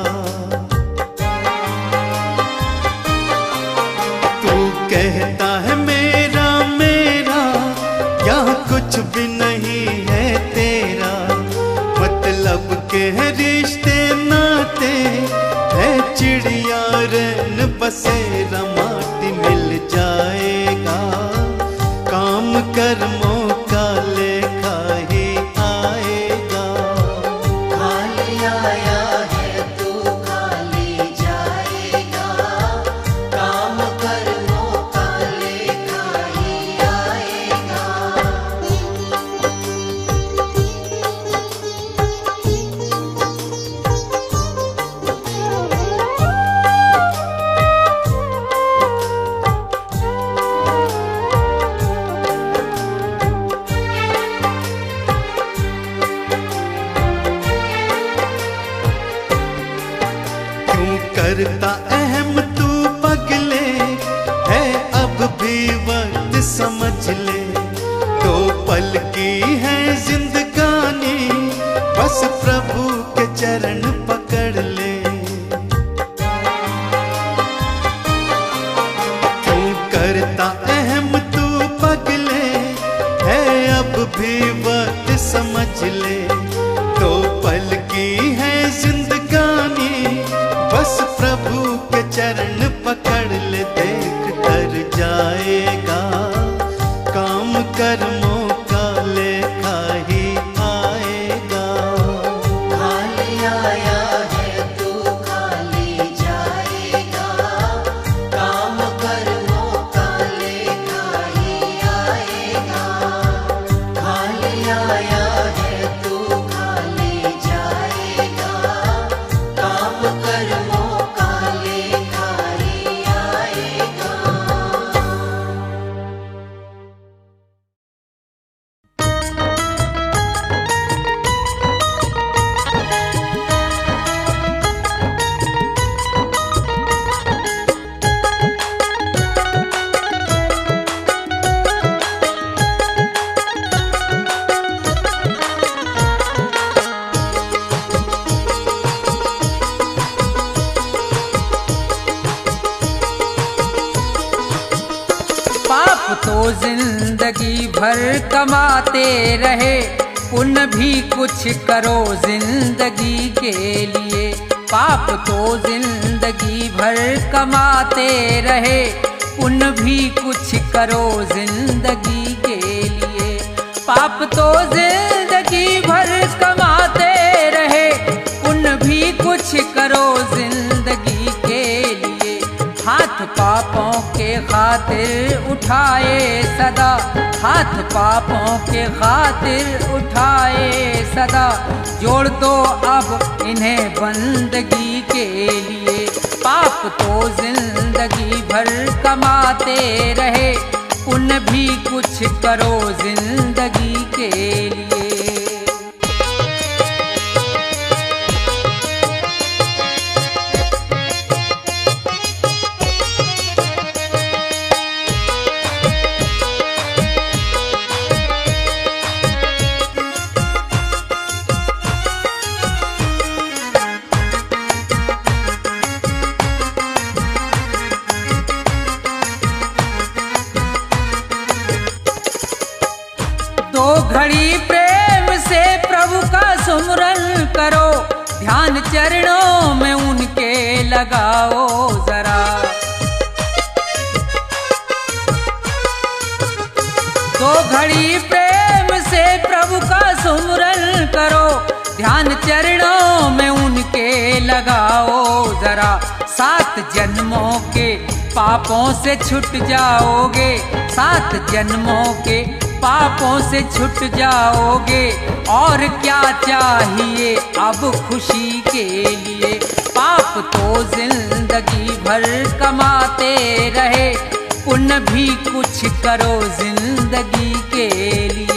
तू कहता है मेरा मेरा, यहाँ कुछ भी नहीं है तेरा। मतलब के है रिश्ते नाते, है चिड़िया रैन बसेरा। माटी मिल जाएगा, काम कर्मों का लेखा ही आएगा। खाली आया है तू खाली जाएगा, काम कर्मों का लेखा ही आएगा। क्यों करता अहम तू पगले, है अब भी वक्त समझ ले। दो पल की है जिंदगानी, बस प्रभु के चरण पकड़ ले। क्यों करता अहम तू पगले, है अब भी वक्त समझ ले। दो पल की है जिंदगानी, बस प्रभु के चरण पकड़ ले। देख कर जाएगा, काम कर्मों का लेखा ही आएगा। खाली आया है तू खाली जाएगा, काम कर्मों का लेखा ही आएगा। खाली आया है तू खाली जाएगा, काम कर्मों का लेखा ही आएगा। पाप तो जिंदगी भर कमाते रहे, पुण्य भी कुछ करो जिंदगी के लिए। पाप तो जिंदगी भर कमाते रहे, पुण्य भी कुछ करो जिंदगी के लिए। पाप तो जिंदगी भर कमाते रहे, पुण्य भी कुछ करो जिंदगी के लिए। हाथ पापों के खातिर उठाए सदा, हाथ पापों के खातिर उठाए सदा। जोड़ दो अब इन्हें बंदगी के लिए। पाप तो जिंदगी भर कमाते रहे, पुण्य भी कुछ करो जिंदगी के लिए। घड़ी प्रेम से प्रभु का सुमरन करो, ध्यान चरणों में उनके लगाओ जरा। दो घड़ी प्रेम से प्रभु का सुमरन करो, ध्यान चरणों में उनके लगाओ जरा। 7 जन्मों के पापों से छूट जाओगे, 7 जन्मों के पापों से छूट जाओगे। और क्या चाहिए अब खुशी के लिए, पाप तो जिंदगी भर कमाते रहे, पुण्य भी कुछ करो जिंदगी के लिए।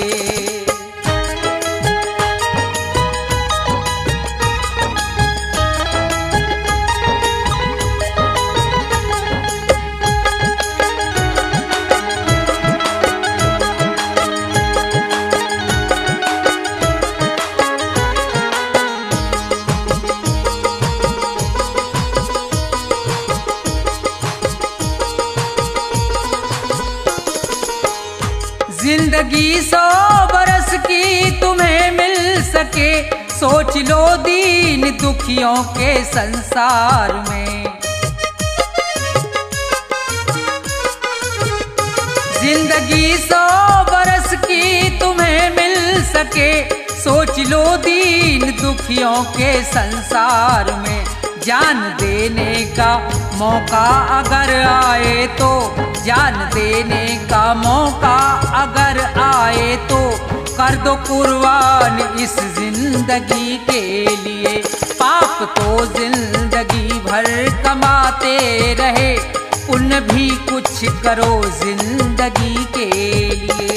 जिंदगी 100 बरस की तुम्हें मिल सके, सोच लो दीन दुखियों के संसार में। जिंदगी 100 बरस की तुम्हें मिल सके, सोच लो दीन दुखियों के संसार में। जान देने का मौका अगर आए तो, जान देने का मौका अगर आए तो, कर दो कुर्बान इस जिंदगी के लिए। पाप तो जिंदगी भर कमाते रहे, पुण्य भी कुछ करो जिंदगी के लिए।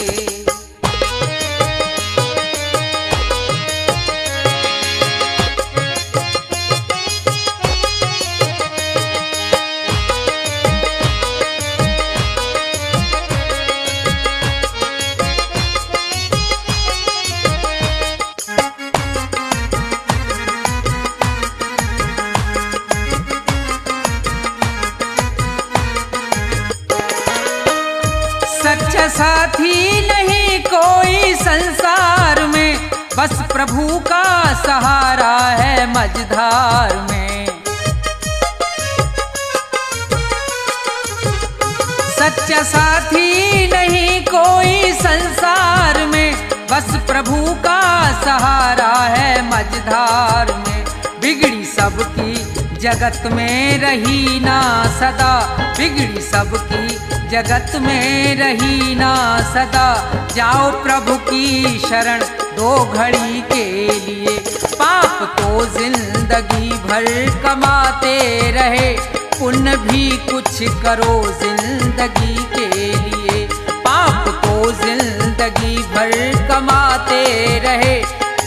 सच्चा साथी नहीं कोई संसार में, बस प्रभु का सहारा है मझधार में। सच्चा साथी नहीं कोई संसार में, बस प्रभु का सहारा है मझधार में। बिगड़ी सबकी जगत में रही ना सदा, बिगड़ी सबकी जगत में रही ना सदा। जाओ प्रभु की शरण 2 घड़ी के लिए, पाप तो जिंदगी भर कमाते रहे, पुण्य भी कुछ करो जिंदगी के लिए। पाप तो जिंदगी भर कमाते रहे,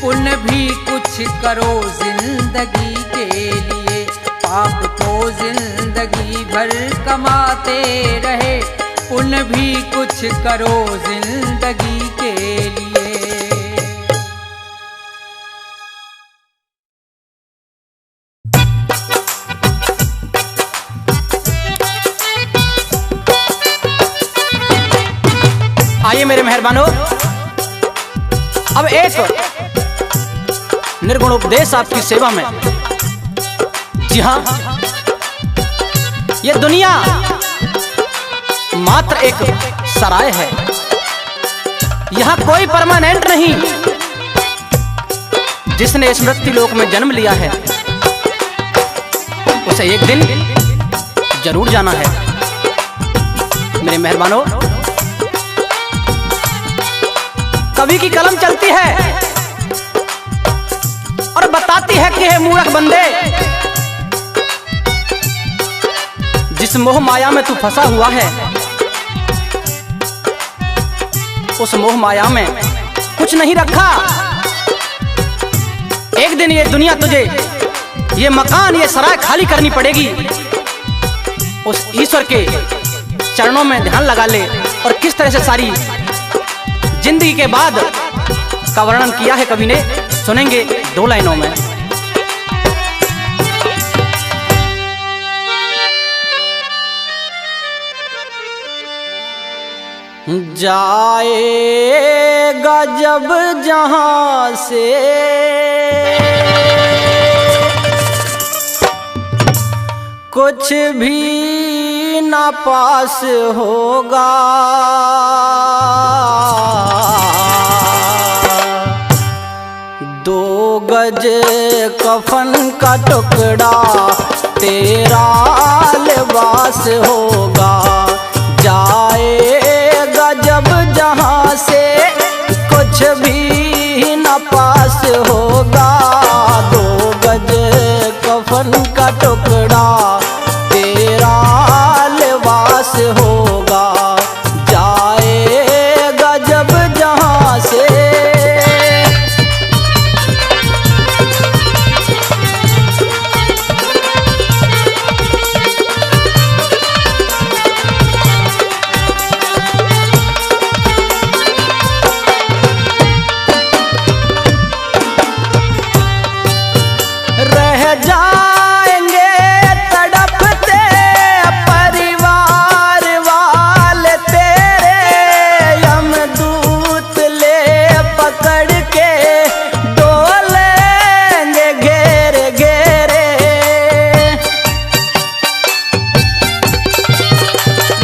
पुण्य भी कुछ करो जिंदगी के लिए। पाप तो जिंदगी भर कमाते रहे, पुण्य भी कुछ करो जिंदगी के लिए। आइए मेरे मेहरबानों, अब एक निर्गुण उपदेश आपकी सेवा में। जी हाँ, ये दुनिया मात्र एक सराय है, यहाँ कोई परमानेंट नहीं। जिसने इस मृत्यु लोक में जन्म लिया है, उसे एक दिन जरूर जाना है। मेरे मेहरबानों, कवि की कलम चलती है और बताती है कि हे मूर्ख बंदे, जिस मोह माया में तू फंसा हुआ है, उस मोह माया में कुछ नहीं रखा। एक दिन ये दुनिया तुझे, ये मकान, ये सराय खाली करनी पड़ेगी। उस ईश्वर के चरणों में ध्यान लगा ले। और किस तरह से सारी जिंदगी के बाद का वर्णन किया है कवि ने, सुनेंगे 2 लाइनों में। जाएगा गजब जहां से कुछ भी ना पास होगा। दो गज कफन का टुकड़ा तेरा लिबास होगा। जाएगा जब जहां से कुछ भी न पास होगा। दो गज कफन का टुकड़ा तेरा लिबास होगा। जाएगा जब जहां से। रह जाएंगे तड़पते परिवार वाले तेरे। यमदूत ले पकड़ के डोलेंगे घेरे घेरे।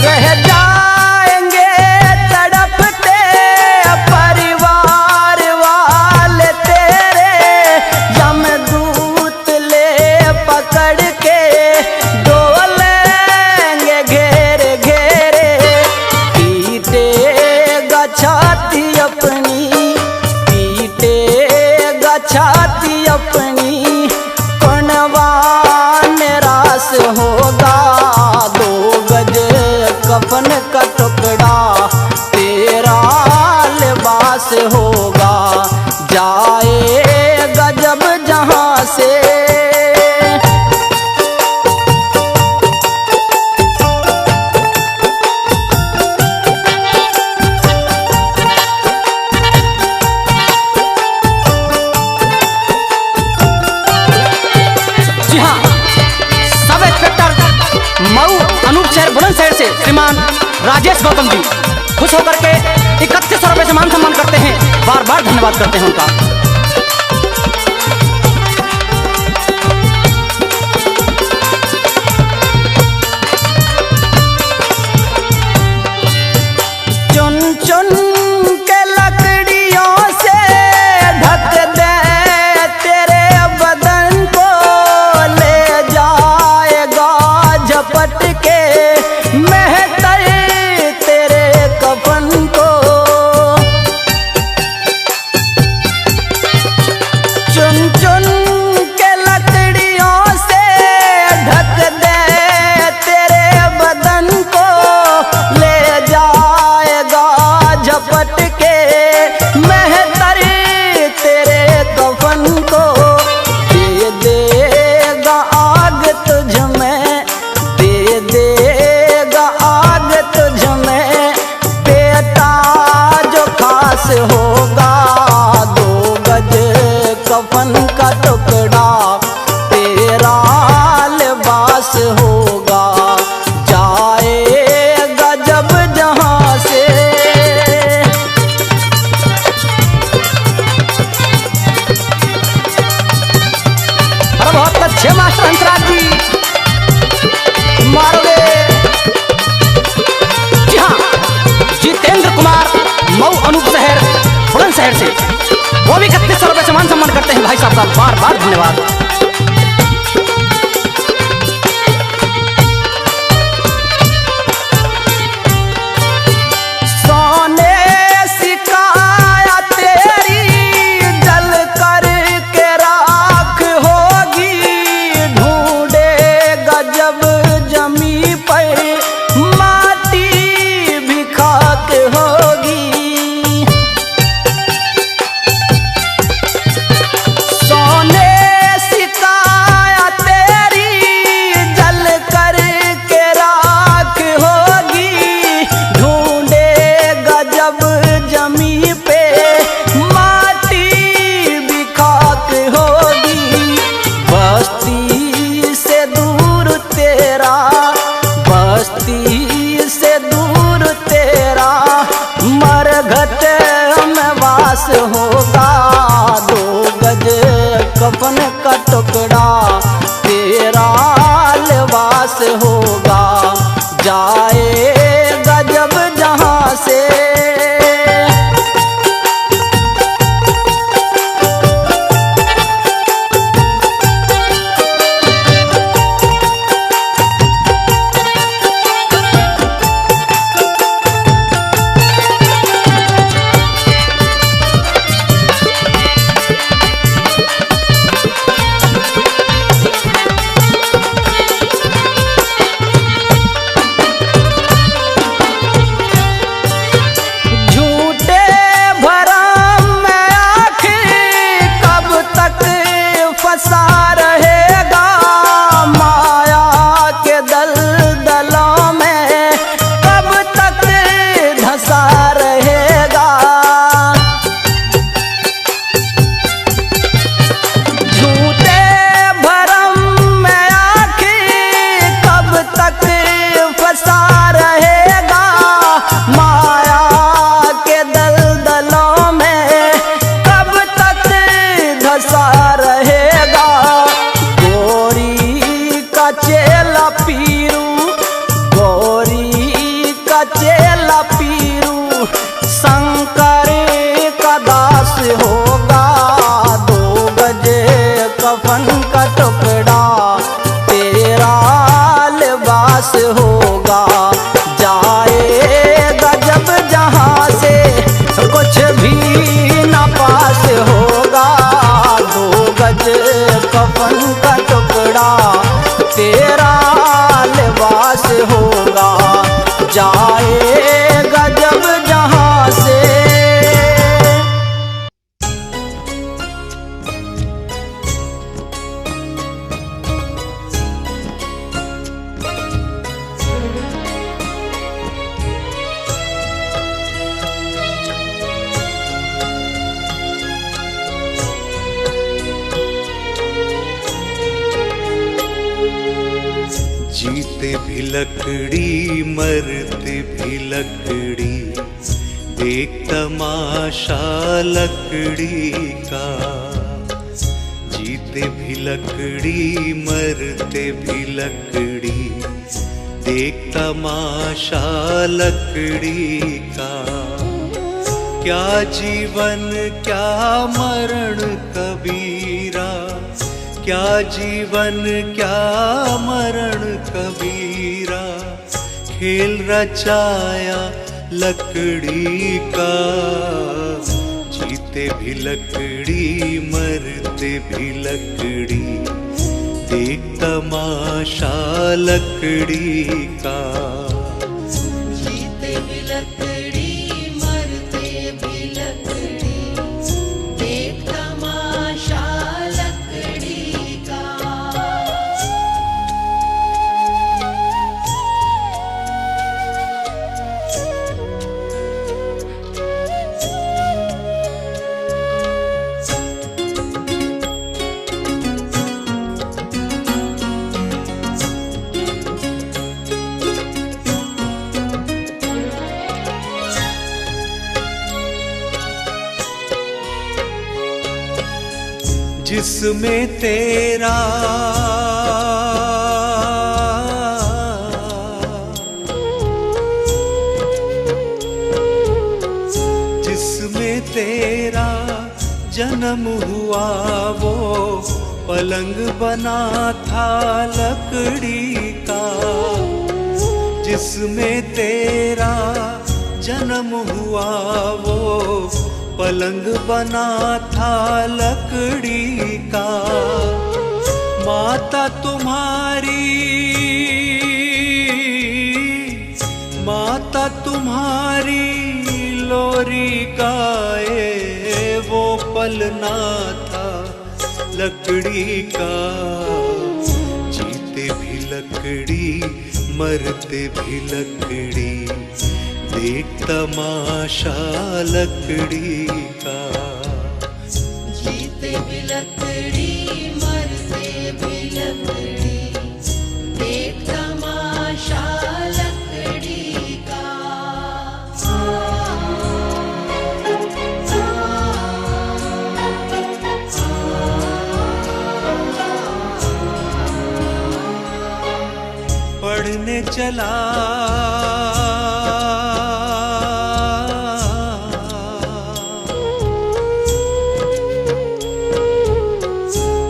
रह जाएंगे तड़पते परिवार वाले तेरे। यमदूत पकड़ के डोलेंगे घेरे घेरे। पीटेगा छाती अपनी, पीटेगा छाती अपनी, कौनवा निराश होगा। दो गज कफन का टुकड़ा तेरा लिबास होगा। जाएगा जब जहां से। मऊ अनूप शहर बुलंदशहर से श्रीमान राजेश गौतम जी खुश होकर के 3100 रुपए से मान सम्मान करते हैं। बार बार धन्यवाद करते हैं उनका। चुन चुन के लकड़ियों से ढक दे तेरे बदन को। ले जाएगा झपट के मेहतर तेरे कफन को। चुन चुन के लकड़ियों से ढक दे तेरे बदन को। ले जाएगा झपट के मेहतर तेरे कफन को। दे देगा आग तुझ में, दे देगा आग तुझ में, बेटा जो खास होगा। दो गज कफन का टुकड़ा तेरा लिबास होगा। जाएगा जब जहां से। अरे बहुत अच्छे मास्टर हंसराज जी, मारोगे। जी हाँ, जितेंद्र कुमार मऊ अनूप शहर बुलंदशहर से वो भी 3100 रुपए से मान सम्मान करते हैं भाई साहब का। बार बार धन्यवाद। सोने सिकाया तेरी जल कर के राख होगी। ढूंढेगा जब जमी पर माटी भी खाक होगी। सोने कफन का टुकड़ा तेरा लिबास होगा, जाएगा जब जहां से। चेला पीरू शंकर का दास होगा, 2 गज कफन का टुकड़ा तेरा लिबास होगा, जाएगा जब जहां से कुछ भी ना पास होगा, 2 गज कफन का टुकड़ा तेरा लिबास होगा, जाएगा जब जहां से। जीते भी लकड़ी मरते भी लकड़ी, देख तमाशा लकड़ी का। जीते भी लकड़ी मरते भी लकड़ी, देख तमाशा लकड़ी का। क्या जीवन क्या मरण कबीरा, क्या जीवन क्या मरण कबीरा, खेल रचाया लकड़ी का। जीते भी लकड़ी मरते भी लकड़ी, देख तमाशा लकड़ी का। जीते भी लकड़ी मरते भी लकड़ी, देख तमाशा लकड़ी का। जिसमें तेरा जिसमें तेरा जन्म हुआ, वो पलंग बना था लकड़ी का। जिसमें तेरा जन्म हुआ, वो पलंग बना था लकड़ी का। माता तुम्हारी लोरी गाए, वो पलना था लकड़ी का। जीते भी लकड़ी मरते भी लकड़ी, देख तमाशा लकड़ी का। जीते भी लकड़ी मरते भी लकड़ी, देख तमाशा लकड़ी का। चला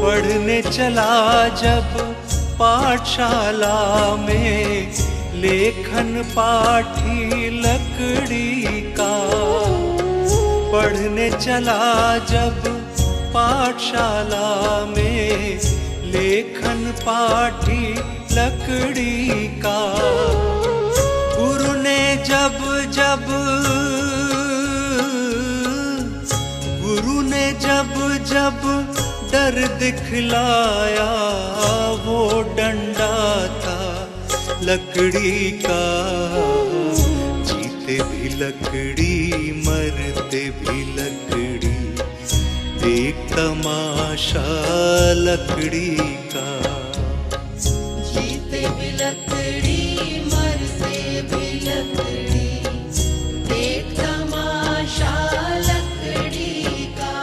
पढ़ने चला जब पाठशाला में लेखन पाठी लकड़ी का। पढ़ने चला जब पाठशाला में लेखन पाठी लकड़ी का। गुरु ने जब जब डर दिखलाया वो डंडा था लकड़ी का। जीते भी लकड़ी मरते भी लकड़ी देख तमाशा लकड़ी का। जीते भी लकड़ी मरते भी लकड़ी देख तमाशा लकड़ी का।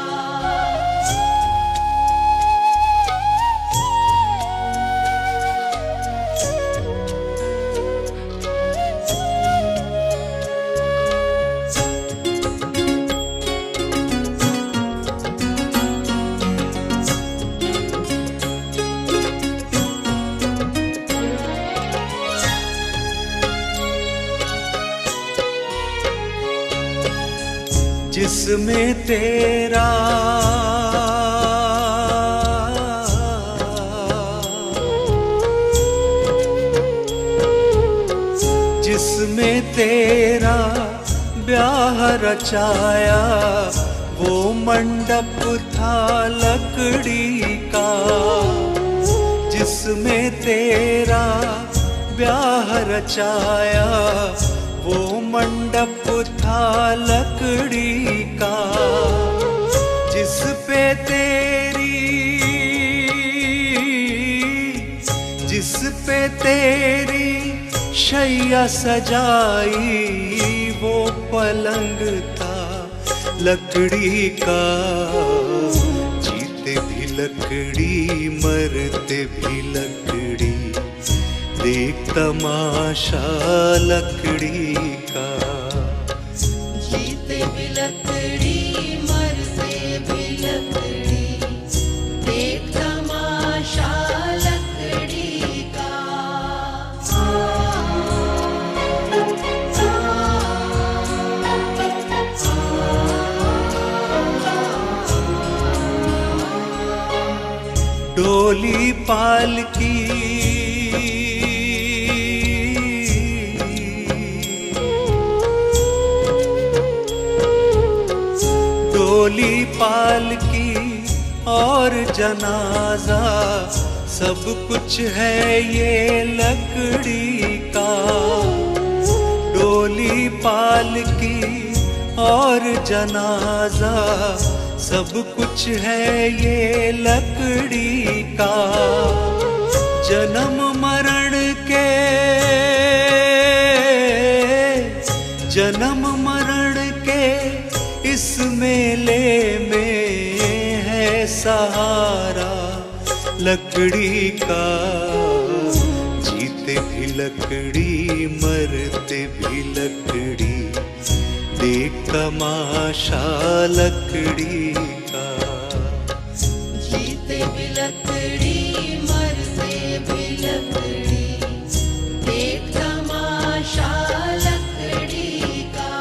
जिसमें तेरा ब्याह रचाया वो मंडप था लकड़ी का। जिसमें तेरा ब्याह रचाया वो मंडप था लकड़ी का। जिस पे तेरी शैया सजाई वो पलंग था लकड़ी का। जीते भी लकड़ी मरते भी लकड़ी देख तमाशा लकड़ी का। जीते भी लकड़ी मरते भी लकड़ी देख तमाशा लकड़ी का। डोली पालकी और जनाजा सब कुछ है ये लकड़ी का। डोली पालकी और जनाजा सब कुछ है ये लकड़ी का। जन्म मरण के इस मेले में है सहारा लकड़ी का। जीते भी लकड़ी मरते भी लकड़ी देख तमाशा लकड़ी का। जीते भी लकड़ी मरते भी लकड़ी देख तमाशा लकड़ी का।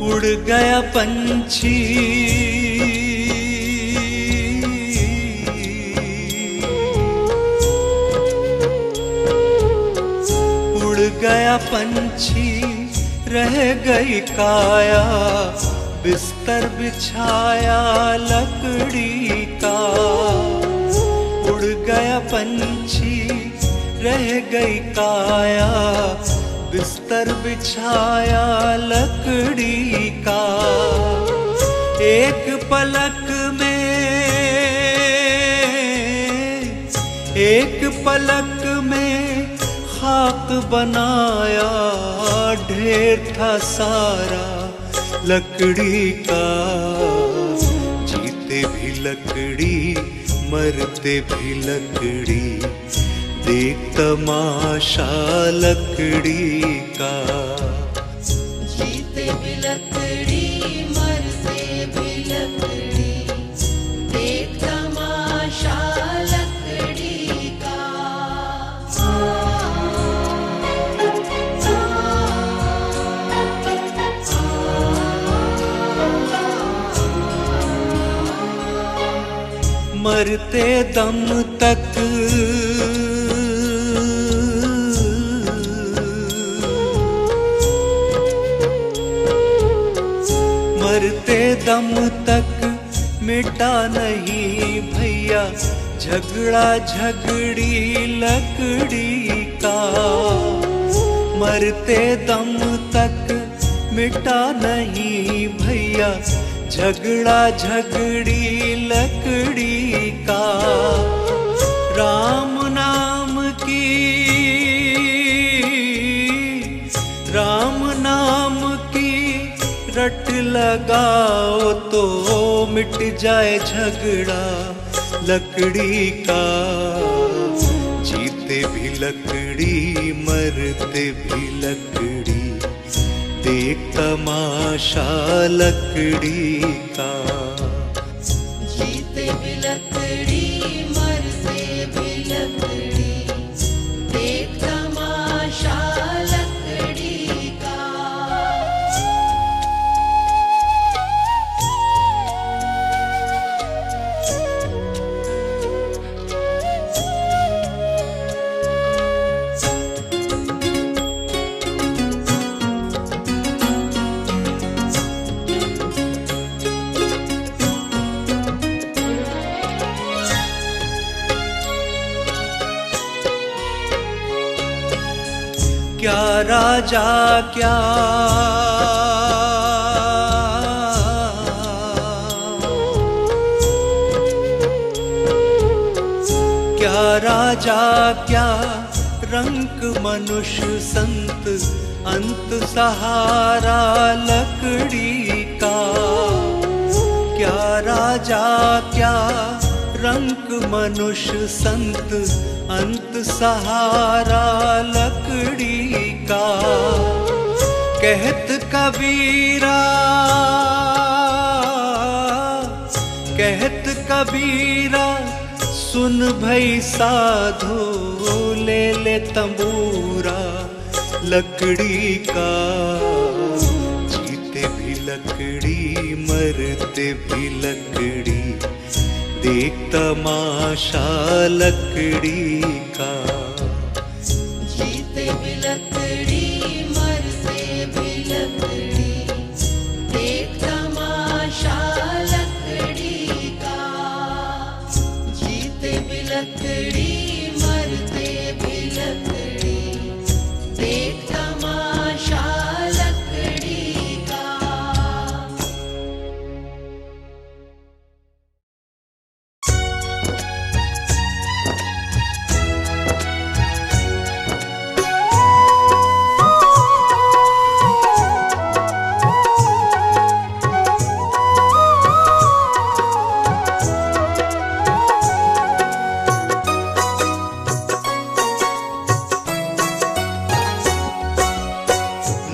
उड़ गया पंछी उड़ गया पंछी रह गई काया बिस्तर बिछाया लकड़ी का। उड़ गया पंछी रह गई काया बिस्तर बिछाया लकड़ी का, एक पलक में खाक बनाया, ढेर था सारा लकड़ी का। जीते भी लकड़ी मरते भी लकड़ी, देख तमाशा लकड़ी का। जीते भी लकड़ी मरते भी लकड़ी, देख तमाशा लकड़ी का। मरते दम तक मरते दम तक मिटा नहीं भैया झगड़ा झगड़ी लकड़ी का। मरते दम तक मिटा नहीं भैया झगड़ा झगड़ी लकड़ी का। राम नाम की रट लगाओ तो मिट जाए झगड़ा लकड़ी का। जीते भी लकड़ी मरते भी लकड़ी, देख तमाशा लकड़ी का। जीते भी लकड़ी मरते भी लकड़ी, देख तमाशा लकड़ी का। क्या राजा क्या राजा क्या रंक मनुष्य संत, अंत सहारा लकड़ी का। क्या राजा क्या रंक मनुष्य संत, अंत सहारा लकड़ी का। कहत कबीरा सुन भई साधो, ले ले तंबूरा लकड़ी का। जीते भी लकड़ी मरते भी लकड़ी, देख तमाशा लकड़ी का। जीते भी लकड़ी मरते भी लकड़ी, देख तमाशा लकड़ी का। जीते भी लकड़ी मरते भी लकड़ी, देख तमाशा लकड़ी का।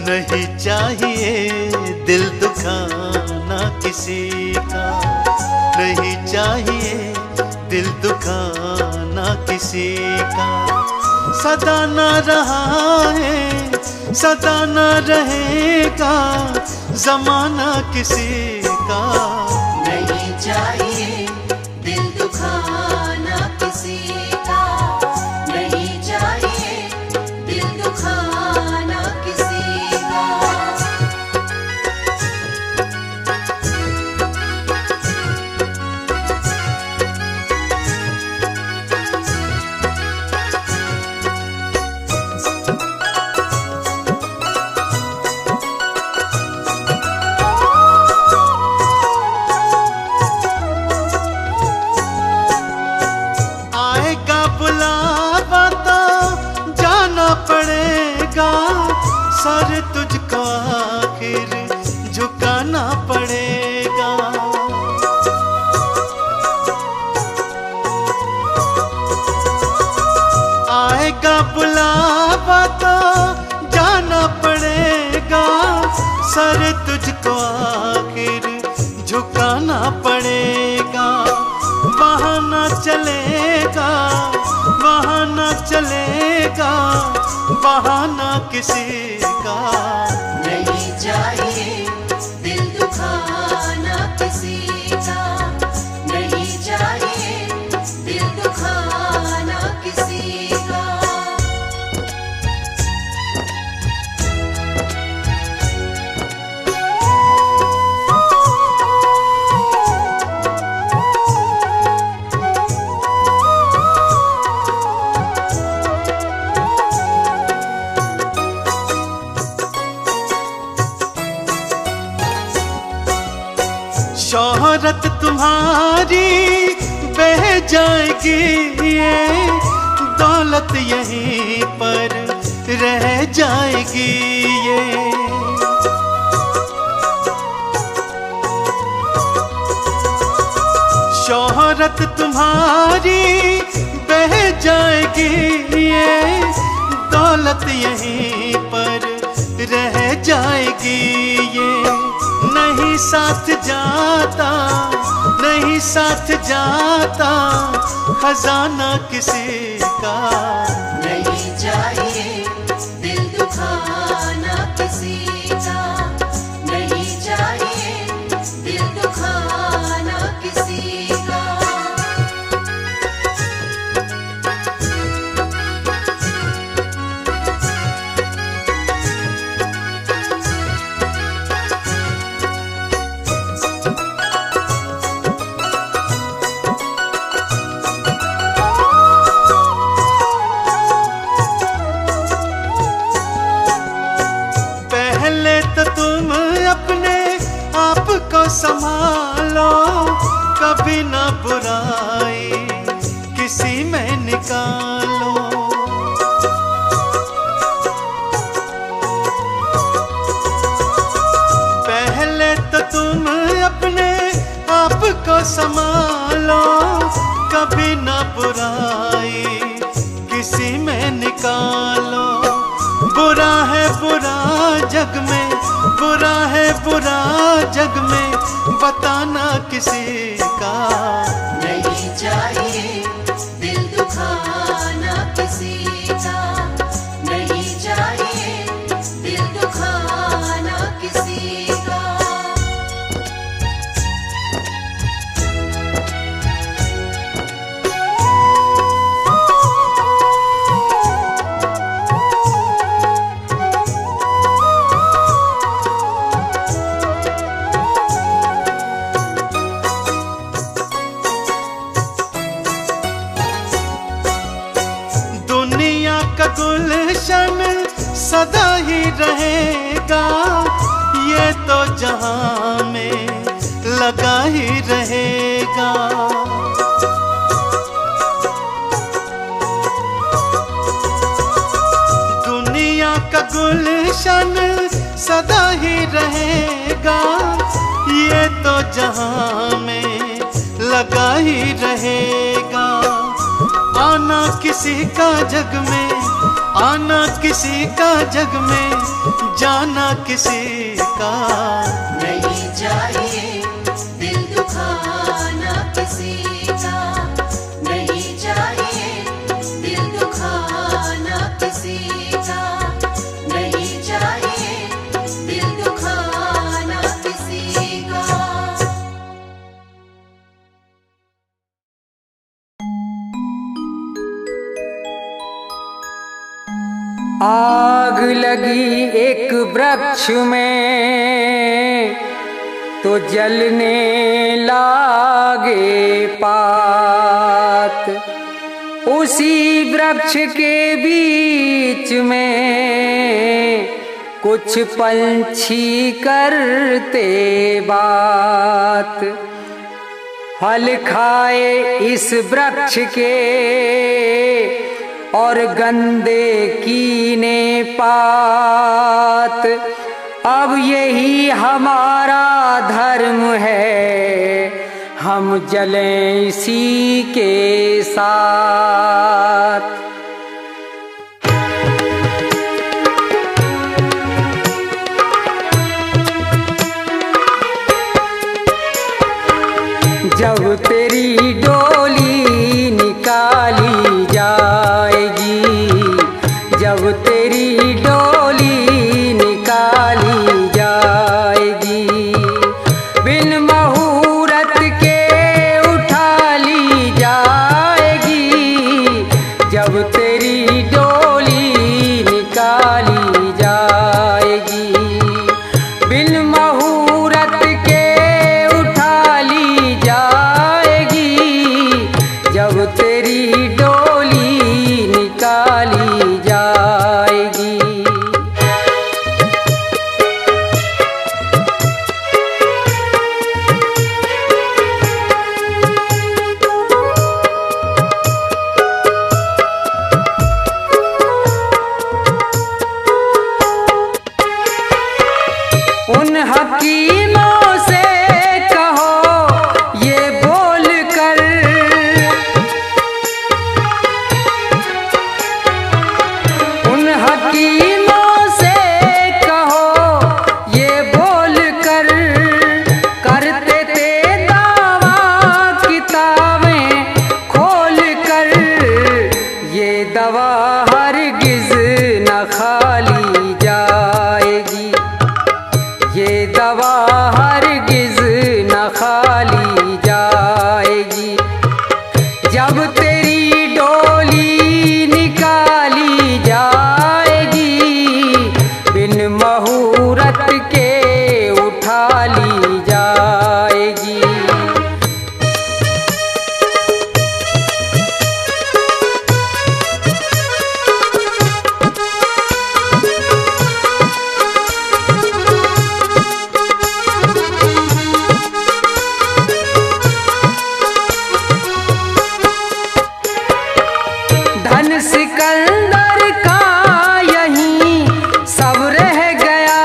नहीं चाहिए दिल दुखाना किसी का, नहीं चाहिए दिल दुखाना किसी का। सदा न रहा है सदा न रहेगा जमाना किसी का। नहीं चाहिए दिल दुखाना किसी का, नहीं चाहिए दिल दुखाना किसी का। सर तुझको आखिर झुकाना पड़ेगा। आएगा बुलावा तो जाना पड़ेगा, सर तुझको आखिर झुकाना पड़ेगा। बहाना चलेगा, बहाना चलेगा, बहाना किसी का नहीं चाहिए दिल दुखाना किसी का, नहीं चाहिए दिल दुखाना किसी का। शोहरत तुम्हारी बह जाएगी, ये दौलत यहीं पर रह जाएगी। ये शोहरत तुम्हारी बह जाएगी, ये दौलत यहीं पर रह जाएगी। ये नहीं साथ जाता, नहीं साथ जाता खजाना किसी का। नहीं चाहिए दिल दुखाना किसी का, नहीं चाहिए दिल दुखाना किसी का। संभालो कभी ना बुराई किसी में निकालो। पहले तो तुम अपने आप को संभालो, कभी ना बुराई किसी में निकालो। बुरा है बुरा जग में, बुरा है बुरा जग में, बताना किसी का। नहीं चाहिए दिल दुखाना किसी का, नहीं चाहिए दिल दुखाना किसी का। गुलशन सदा ही रहेगा, ये तो जहां में लगा ही रहेगा। दुनिया का गुलशन सदा ही रहेगा, ये तो जहां में लगा ही रहेगा। आना किसी का जग में, आना किसी का जग में, जाना किसी का। नहीं चाहिए दिल दुखाना किसी का, नहीं चाहिए दिल दुखाना किसी का, नहीं चाहिए दिल दुखाना किसी का। आग लगी एक वृक्ष में तो जलने लागे पात, उसी वृक्ष के बीच में कुछ पंछी करते बात। फल खाए इस वृक्ष के और गंदे कीने पात। अब यही हमारा धर्म है, हम जलें इसी के साथ। जब तेरी डोली निकाली जाएगी, जब तेरी डोली निकाली जाएगी, बिन मुहूर्त के उठा ली जाएगी। जब तेरी डोली निकाली जाएगी, बिन मुहूर्त के उठा ली जाएगी। जब तेरी डोली निकाली जाएगी। उन हकीमों से कहो ये बोल कर, उन हकीमों से कहो ये बोल कर, करते थे दावा किताबें खोल कर। ये दवा हरगिज न खाली जाएगी, ये दवा हरगिज न खाली जाएगी। जब तेरी डोली निकाली जाएगी, बिन मुहूर्त के उठा ली जाएगी। धन सिकंदर का यहीं सब रह गया,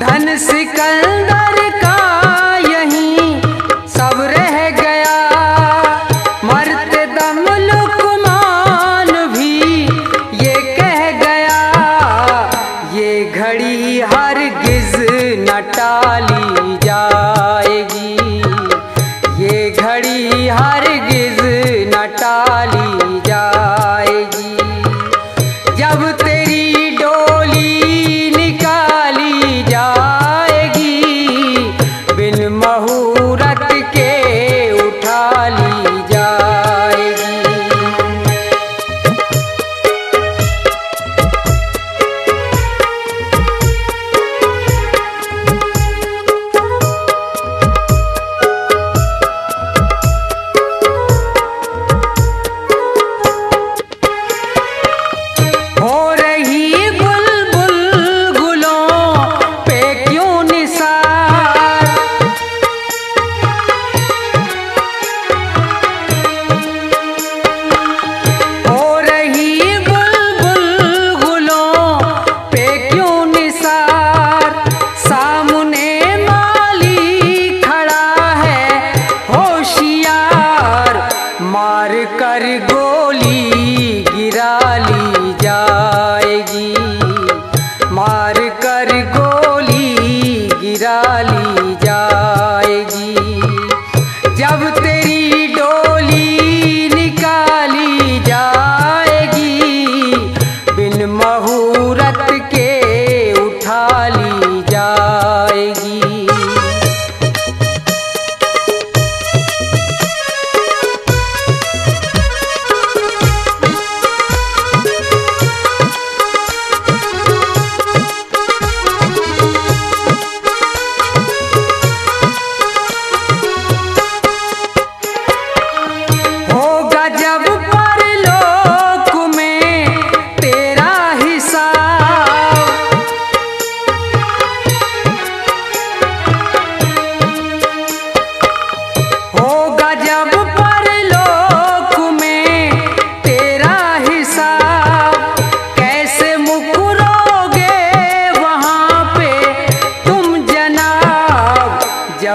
धन सिकंदर का यहीं सब रह गया। मरते दम लुकमान भी ये कह गया, ये घड़ी हरगिज न टाली जाएगी, ये घड़ी हरगिज न टाली जाएगी। जब तेरी डोली निकाली जाएगी, बिन मुहूर्त के उठा ली जाएगी।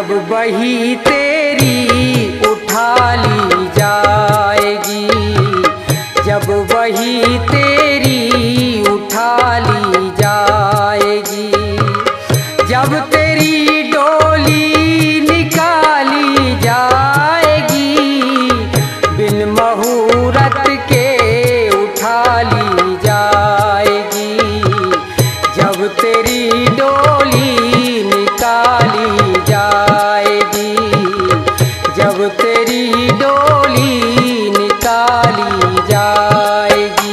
जब वही तेरी उठा ली जाएगी, जब वही तेरी उठा ली जाएगी, जब तेरी डोली निकाली जाएगी, बिन मुहूर्त के उठा ली जाएगी, जब तेरी डोली निकाली जाएगी, जब तेरी डोली निकाली जाएगी।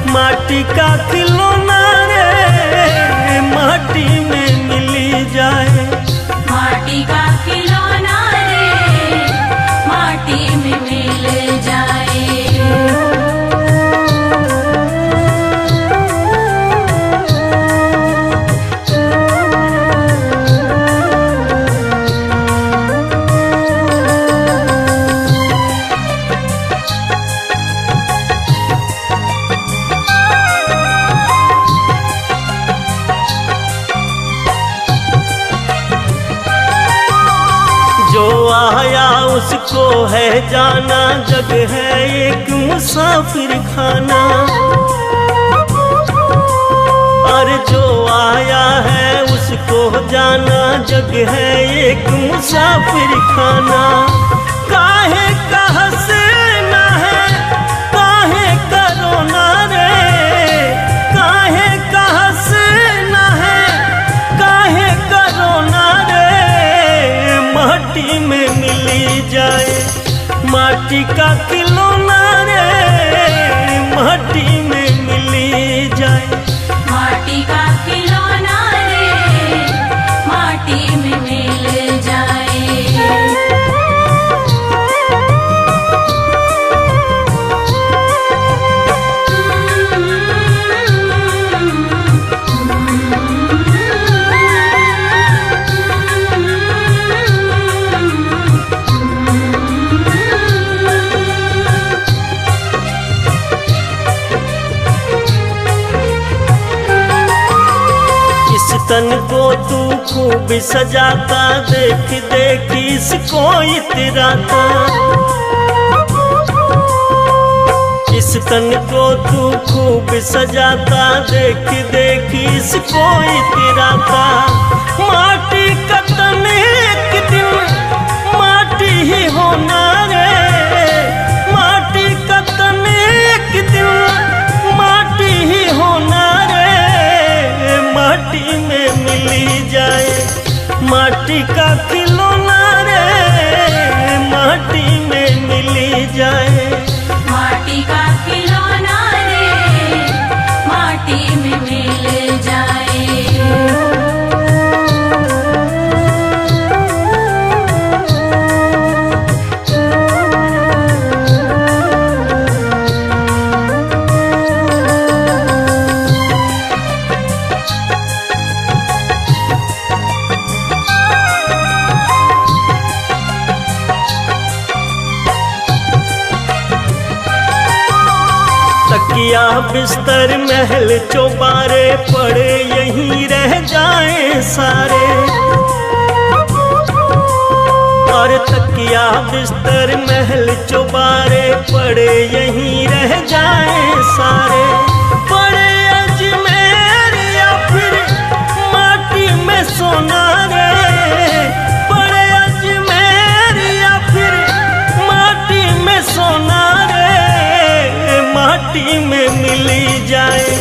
माटी का खिलौना रे माटी में मिली जाए, माटी का खिलौना रे माटी में मिल जाए। आया उसको है जाना, जग है एक मुसाफिर खाना। और जो आया है उसको जाना, जग है एक मुसाफिर खाना। काहे का हंसना है काहे का रोना रे, काहे का हंसना है काहे का रोना रे, माटी में मिली जाए माटी का खिलौना रे माटी में मिली जाए, माटी का खिलौना रे माटी में मिल जाए। तन को तू खूब सजाता, देख देख इसको इतराता। इस तन को तू खूब सजाता, देख देख इसको इतराता। माटी का तन एक दिन माटी ही होना रे, माटी का तन एक दिन माटी ही होना रे, माटी में मिली जाए माटी का खिलौना रे माटी में मिली जाए, माटी का खिलौना रे माटी में मिल जाए। तकिया बिस्तर महल चौबारे पड़े यहीं रह जाए सारे। और तकिया बिस्तर महल चौबारे पड़े यहीं रह जाए सारे। पड़े अजमेर या फिर माटी में सोना रे, पड़े अजमेर या फिर माटी में सोना रे, माटी माटी में मिली जाए।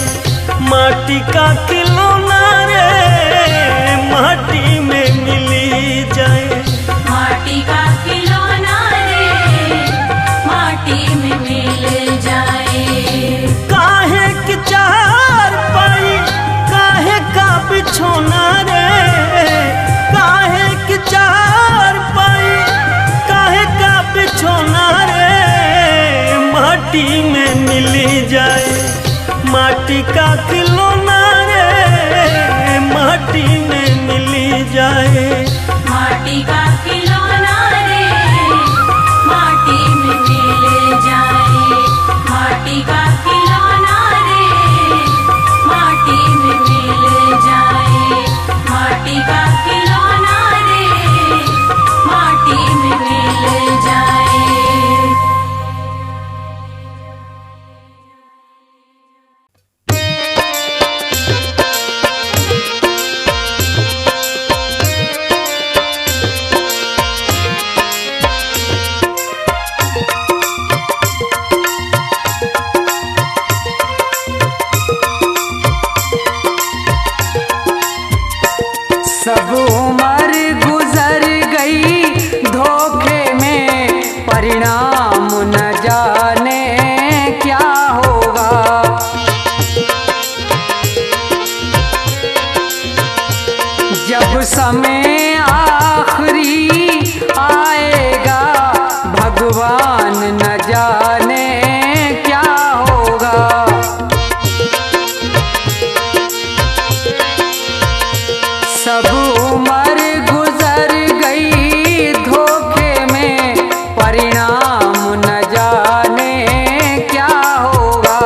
माटी का खिलौना रे माटी में मिली जाए। माटी का खिलौना रे माटी में मिल जाए। काहे की चार पाई काहे का बिछोना रे, काहे की चार पाई काहे का बिछोना रे माटी में मिली जाए। माटी का खिलौना रे माटी में मिली जाए। माटी का खिलौना रे माटी में मिल जाए। माटी का खिलौना रे माटी में मिल जाए। माटी का खिलौना रे माटी में मिल जाए। सब उम्र गुजर गई धोखे में, परिणाम न जाने क्या होगा। जब समय आखिरी आएगा, भगवान न जाने क्या होगा। सब उम्र गुजर गई धोखे में, परिणाम न जाने क्या होगा।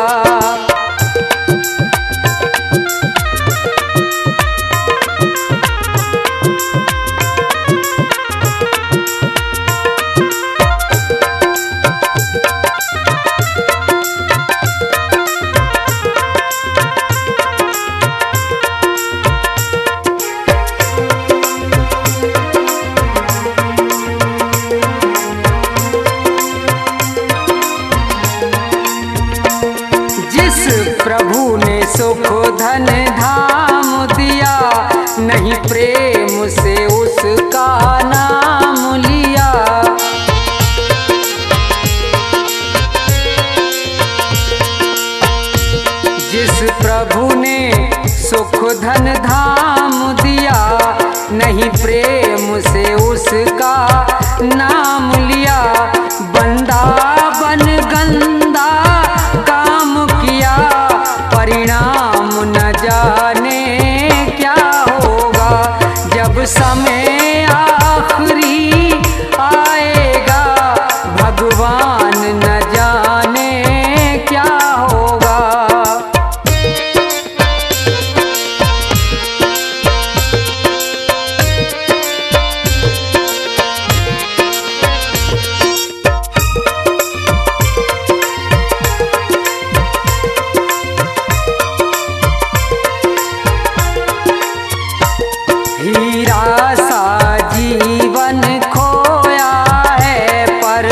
जिस प्रभु ने सुख धन धाम दिया, नहीं प्रेम से उसका नाम लिया। जिस प्रभु ने सुख धन धाम दिया, नहीं प्रेम से उसका नाम लिया। बंदा बन गंदा काम किया, परिणाम न जाने क्या होगा। जब समय आखिरी आएगा, भगवान न जाने क्या होगा। हीरा सा जीवन खोया है, पर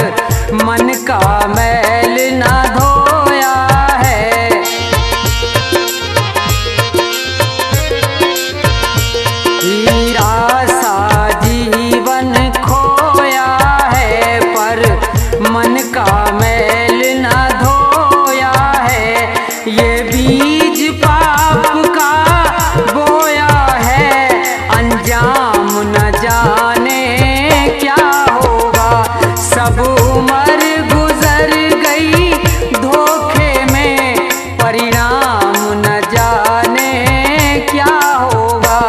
मन का मैल न धोया है। हीरा सा जीवन खोया है, पर मन का मैल न धोया है। ये बीज पाप का बोया है, अंजाम न जाने क्या होगा। सब उम्र गुजर गई धोखे में, परिणाम न जाने क्या होगा।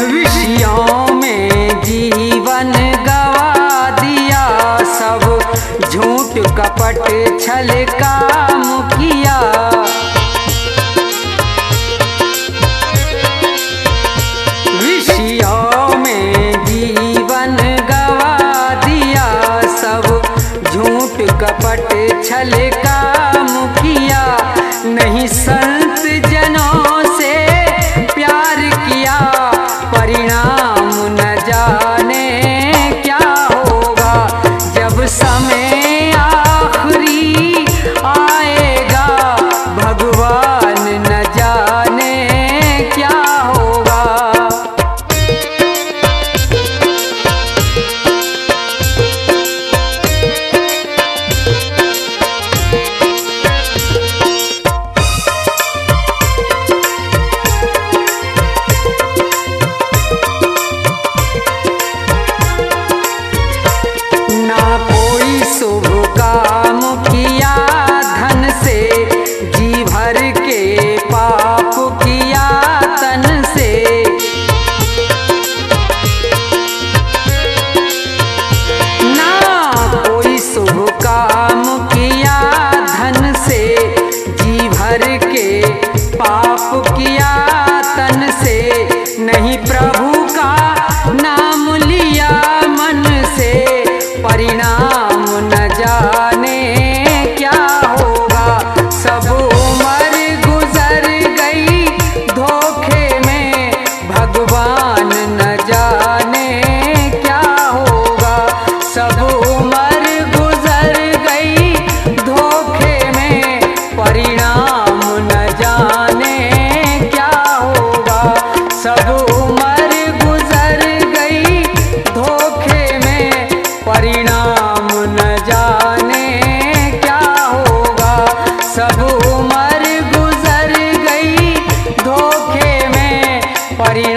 विषयों में जीवन गवा दिया, सब झूठ कपट छल काम किया। कपट छल का मुखिया, नहीं संत जनों से प्यार किया, परिणाम न जाने क्या होगा। जब समय आखिरी आएगा, भगवान न जाने क्या होगा। ना कोई शुभ काम किया धन से, जी भर के पाप किया तन से। ना कोई शुभ काम किया धन से, जी भर के पाप किया तन से। नहीं प्रभु का नाम लिया मन से, परिणाम न जाने क्या होगा। सब उम्र गुजर गई धोखे में, भगवान न जाने क्या होगा। सब उम्र गुजर गई धोखे में, परिणाम न जाने क्या होगा। सब उम्र गुजर गई धोखे में, परिणाम न जाने क्या होगा। सब उम्र गुजर गई धोखे में, परिणाम